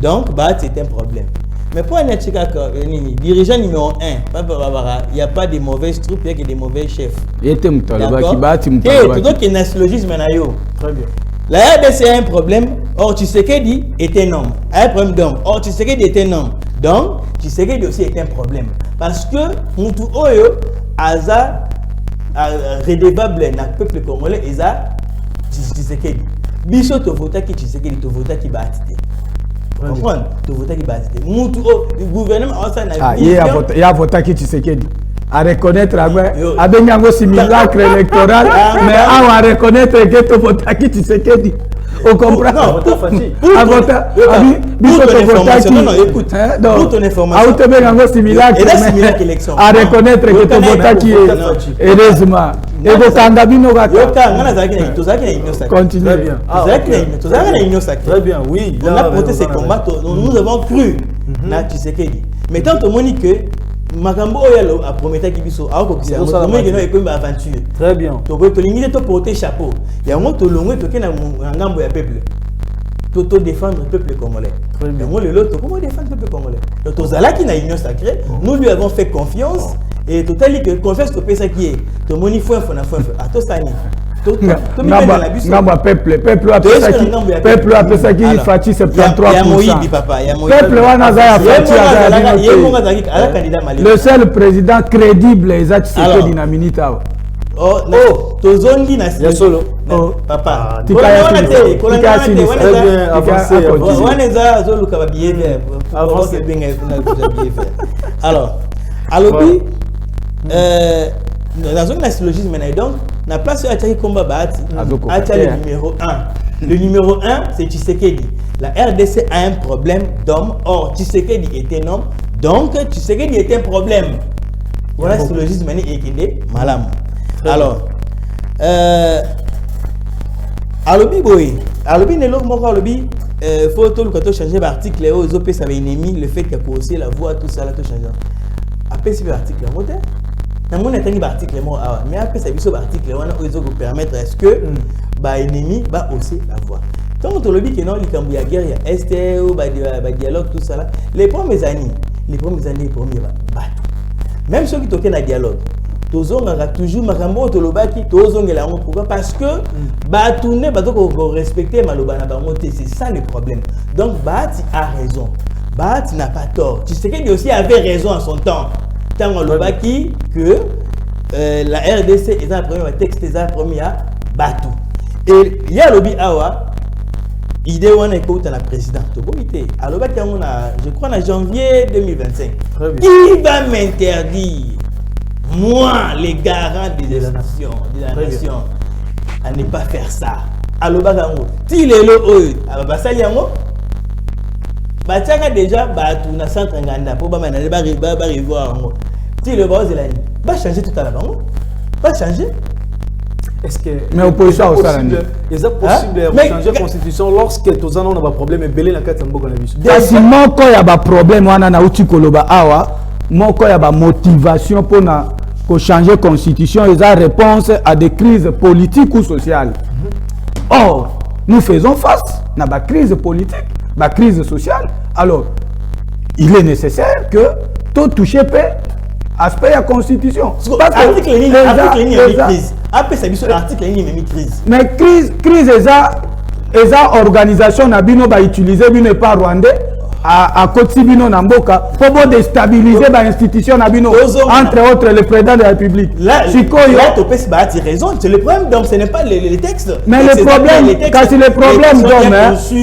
Donc, Bati est un problème. Mais pour un dirigeant numéro 1, il n'y a pas de mauvaises troupes, il y a que des mauvais chefs. Donc, il y a un syllogisme. Très bien. La RDC a un problème. Or, Tshisekedi est un homme. A un problème d'homme. Or, Tshisekedi est un homme. Donc, Tshisekedi aussi est un problème. Parce que, Moutou Oyo, Aza, redevable dans le peuple congolais, Aza, Tshisekedi. Biso to vota ki Tshisekedi, to vota ki Batite. Comprendre? To vota ki Batite. Moutou le gouvernement a ça na il y a vota ki Tshisekedi. À reconnaître avec un simulacre électoral, mais à reconnaître que to vota ki Tshisekedi. On comprend. Non, pour ton information. À reconnaître que to vota ki est heureusement. Et vous continue. Très bien, oui. On a porté ces combats, nous avons cru na Tshisekedi. Mais tant que Monique, Makambo a promis qu'il biso a ko kisa mo ko aventure. Très bien. To ko to limite to porter chapeau. Ya mo to longo to kena ngambo ya peuple. Toto défendre le peuple congolais. Mais moi, comment défendre le peuple congolais? Donc, Tozala qui n'a union sacrée, nous lui avons fait confiance et totalement que confiance que ça qui est. Ton moni foi à tout ça. Peuple a ça qui Fati 73%. Peuple le seul président crédible est Tshisekedi Dinaminita. Oh, tozongi na solo. Papa. Alors, dans un syllogisme donc, la place à Tchaki Komba Bahati, le numéro 1. Le numéro 1, c'est Tshisekedi. La RDC a un problème d'homme. Or, Tshisekedi est un homme. Donc, Tshisekedi est un problème. Voilà le syllogisme et malam. Alors, alobi boy, alobi ne l'autre mot alobi, faut tout le côté changer l'article aux OP ça va ennemi le fait qu'il y a aussi la voix tout ça là tout changer. Après c'est l'article en moteur. Dans mon état l'article moi mais après ça biso l'article on a osé vous permettre est-ce que bah ennemi va aussi la voix. Tant que alobi que non les cambu ya guerre ya STO bah dialogue tout ça là les premières années bah même ceux qui toquent dans dialogue tozongaka toujours makambo tolobaki tozongela ngo pourquoi parce que tourner respecter maloba na bango c'est ça le problème. Donc Bahati a raison, Bahati n'a pas tort. Tu sais qu'il aussi avait raison en son temps tant lobaki que la RDC est un premier texte est un premier Batu et il y a lobby awa idée on écoute la présidente Tobomité alobaki on a je crois en janvier 2025 qui va m'interdire moi, les garants de la nation, à ne pas faire ça. Alors, si les lots, déjà, tout na centre nganda pour ba revoir. Si le boss va changer tout à l'heure, va changer. Est-ce que mais opposition au possible de changer la constitution lorsque tous on a un problème et belé la carte mboka na biso. Si mon ko ya ba problème wana na uti koloba awa, mon ko ya ba motivation pour na pour changer la constitution, ils ont réponse à des crises politiques ou sociales. Or, nous faisons face à la crise politique, la crise sociale. Alors, il est nécessaire que tout touche aspect de la constitution. Parce que l'article est une crise. Après, c'est l'article est une crise. Mais crise est une organisation qui est utilisée par Rwandais. À Kotsibino Namboka pour déstabiliser l'institution entre autres le président de la République. Là, Topes Bahati raison, c'est le problème d'homme, ce n'est pas les textes. Mais le problème, quand c'est le problème d'homme,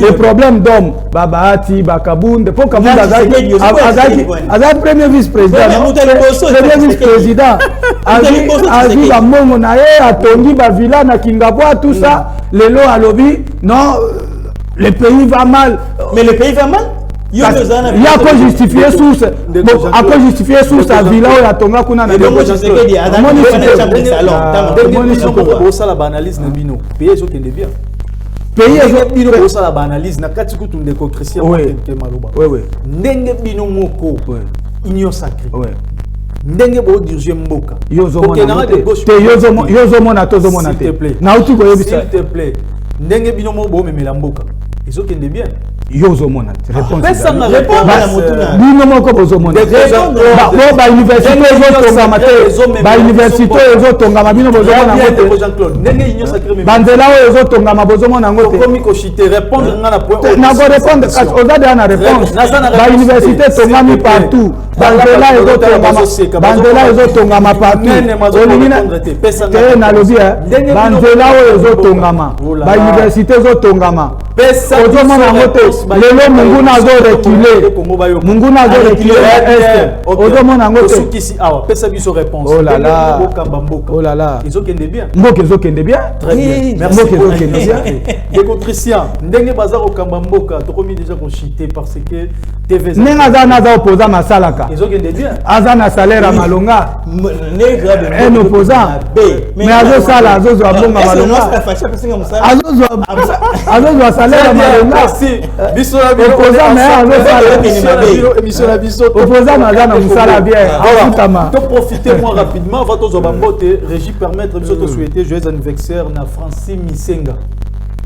le problème d'homme, Bahati, Bakabunde, pour Kabunde, Azad premier vice-président, premier vice-président, Azi Bamongo Nae, Atongi, Bavila, Nakingabwa, tout ça, les lots à lobby, non, le pays va mal. Mais le pays va mal? Il y a qu'à justifier source à Villa ou à Tonga kuna na la banalise na bino pays ezo kende bien pays ezo bino ko sala banalise na kati kutu ndeko Christian ke maloba ndenge bino moko union sacrée ndenge bo dirige mboka yozo mona te na uti ko yebisa s'il te plaît ndenge bino mo bo memela mboka ezo kende bien yozo mona réponse bino moko bozo mona ba université ezotongama te ba université ezotongama bino bozo mona ngo Jean-Claude ndenge union sacrée banzela oyo ezotongama bozo mona ngo te komi ko chiter répondre nga na point na ko répondre ozade na réponse ba université tongami partout banzela ezotongama partout olingina te na lobi banzela oyo ezotongama ba université ezotongama ozomona ngo te lelo munguna azo reculer est ozomona ngo te sukisi awa pesa biso réponse oh là là ezokende bien mboka ezokende bien très bien merci mboka ezokende bien Deko Christian ndenge baza kokamba mboka tokomi déjà konchiter parce que TV ndenge aza opposant masalaka ezokende bien aza na salaire ya malonga un opposant mais azosala azozwa bonga malonga azozwa salaire ya malonga biso opposant mais émission la biso opposant aza na musala bien afutama to profiter moi rapidement avant tozwa bambote régie permettre biso to souhaiter joyeux anniversaire na Francine Misenga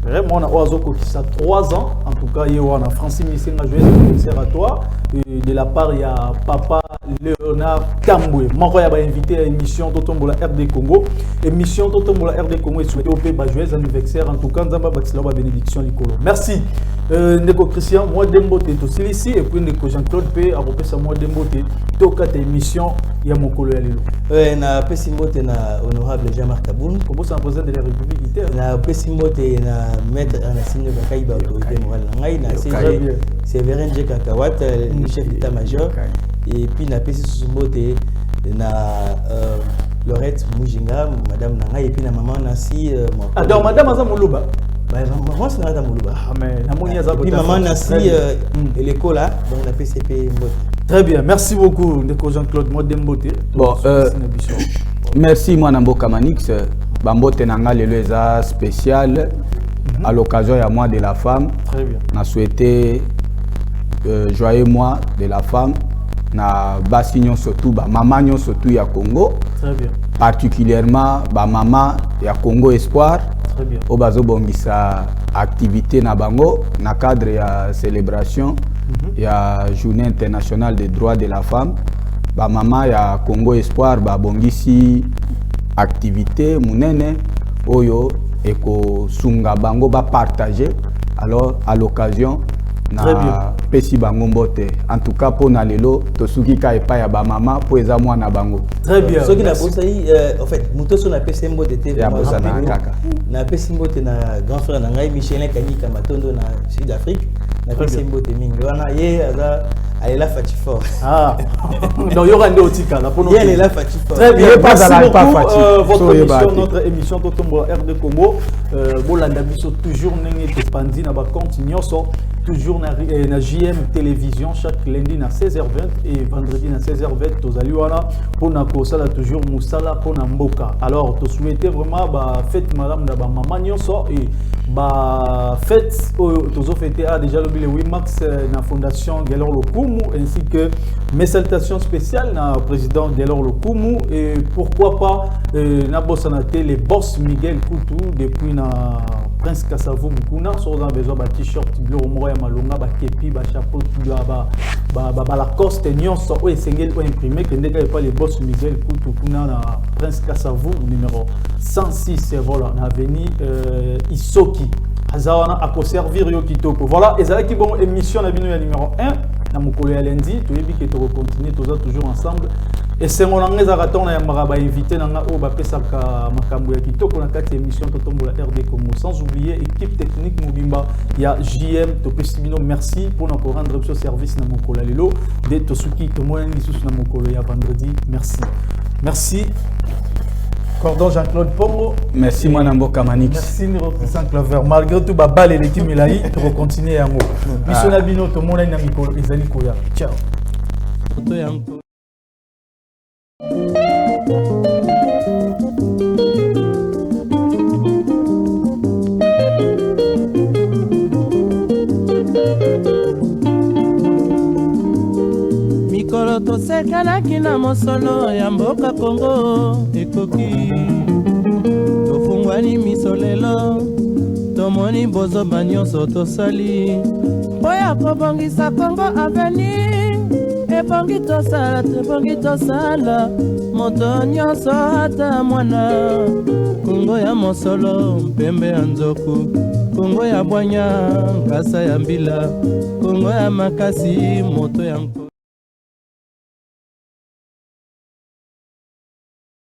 Vraiment, on a Oazoko qui a 3 ans. En tout cas, il y a Francis Missenga, joyeux anniversaire à toi. Et de la part, il y a Papa Léonard Tamboué. Moi, je vais invité à l'émission Totombola RD Congo. Émission Totombola RD Congo et souhaité au pays joyeux anniversaire. En tout cas, nous avons la bénédiction Licolo. Merci. Ndeko Christian, moi Dembote aussi ici. Et puis Ndeko Jean-Claude P. A repris sa moi Dembote. Toka ta émission, il y a mon collègue Alilo. Na Pessimbote na honorable Jean-Marc Kaboun. Comment ça, président de la République? Na Pessimbote na maître Anassine Bakaiba, autorité morale. Na Séverin Dje Kakawat, le chef d'état-major. Et puis na Pessimbote na Lorette Moujinga, madame Nangai. Et puis na maman Nassi. Ah, donc madame Azamoulouba. Maman c'est madame Moulouba. Ah, mais puis maman Nassi et l'école là, donc la PCP Mbote. Très bien, merci beaucoup Ndeko Jean-Claude Modembote. Bon, merci moi Namboka Manix. Bambote nanga lelo eza spécial à l'occasion ya mois de la femme. Très bien. On a souhaité joyeux mois de la femme na basignon surtout ba maman surtout ya Congo. Très bien. Particulièrement ba maman ya Congo Espoir. Très bien. Au bazo bongisa activité na bango na cadre ya célébration ya journée internationale des droits de la femme. Ba maman ya Congo Espoir ba bongisi activité munene oyo eko sunga bango ba partager alors à l'occasion na pesi bango mbote. En tout cas pour na lelo to suki ka epa ya ba mama po eza mwana bango. Très bien. Ce qui n'a pas en fait muto so na pesi mbote te ya bosa na kaka na pesi mbote na grand frère na ngai Michelin Kanyika Matondo na Sud Afrique na pesi mbote mingi wana ye aza alela fati fort. Ah. Donc il y aura un otika là pour nous. Il est là fati fort. Très bien. Merci beaucoup votre émission, notre émission Totombola RD Congo. Bolanda biso toujours nenge tepandi na ba continuer toujours na JM télévision chaque lundi na 16h20 et vendredi na 16h20 tozali wana pona ko sala toujours musala pona mboka. Alors to souhaiter vraiment ba fête madame da ba maman nyonso et ba fête tozo fêter a déjà le 8 mars na fondation Gelor Lokumu ainsi que mes salutations spéciales na président Gelor Lokumu et pourquoi pas na bosanate les boss Miguel Koutou depuis na Prince Kassavou Mukuna sur dans besoin ba t-shirt bleu moya malonga ba kepi ba chapeau ba Lacoste nyonso o esengeli o imprimé que ndeka pas les boss Miguel Koutou kuna na Prince Kassavou numéro 106 voilà na avenue Isoki Azawana a servir yo kitoko. Voilà, et ça qui bon émission na bino ya numéro 1 na mokolo ya lundi, to yebi que to continuer toujours ensemble. Et c'est mon angeza raton na maraba invité na o ba pesaka makambo ya kitoko na kati émission Totombola RD Congo. Sans oublier équipe technique Mobimba, il y a JM to pesibino merci pour nous rendre ce service na mokolo lelo de Tosuki to moyen lisusu na mokolo ya vendredi. Merci. Merci. Cordon Jean-Claude Pongo. Merci moi Namboka Manix. Merci Saint Claver. Malgré tout babal et l'équipe Milaï, tu vas continuer à moi. Bisona bino to mona na mikolo ezali koya. Ciao. mikolo tosekanaki na mosolo ya mboka Kongo ekoki tofungwani miso lelo tomoni bozoba nyonso tosali mpo ya kobongisa Kongo avenir ebongi tosala moto nyonso ata mwana Kongo ya mosolo mpembe ya nzoku Kongo ya bwanya nkasa ya mbila Kongo ya makasi moto ya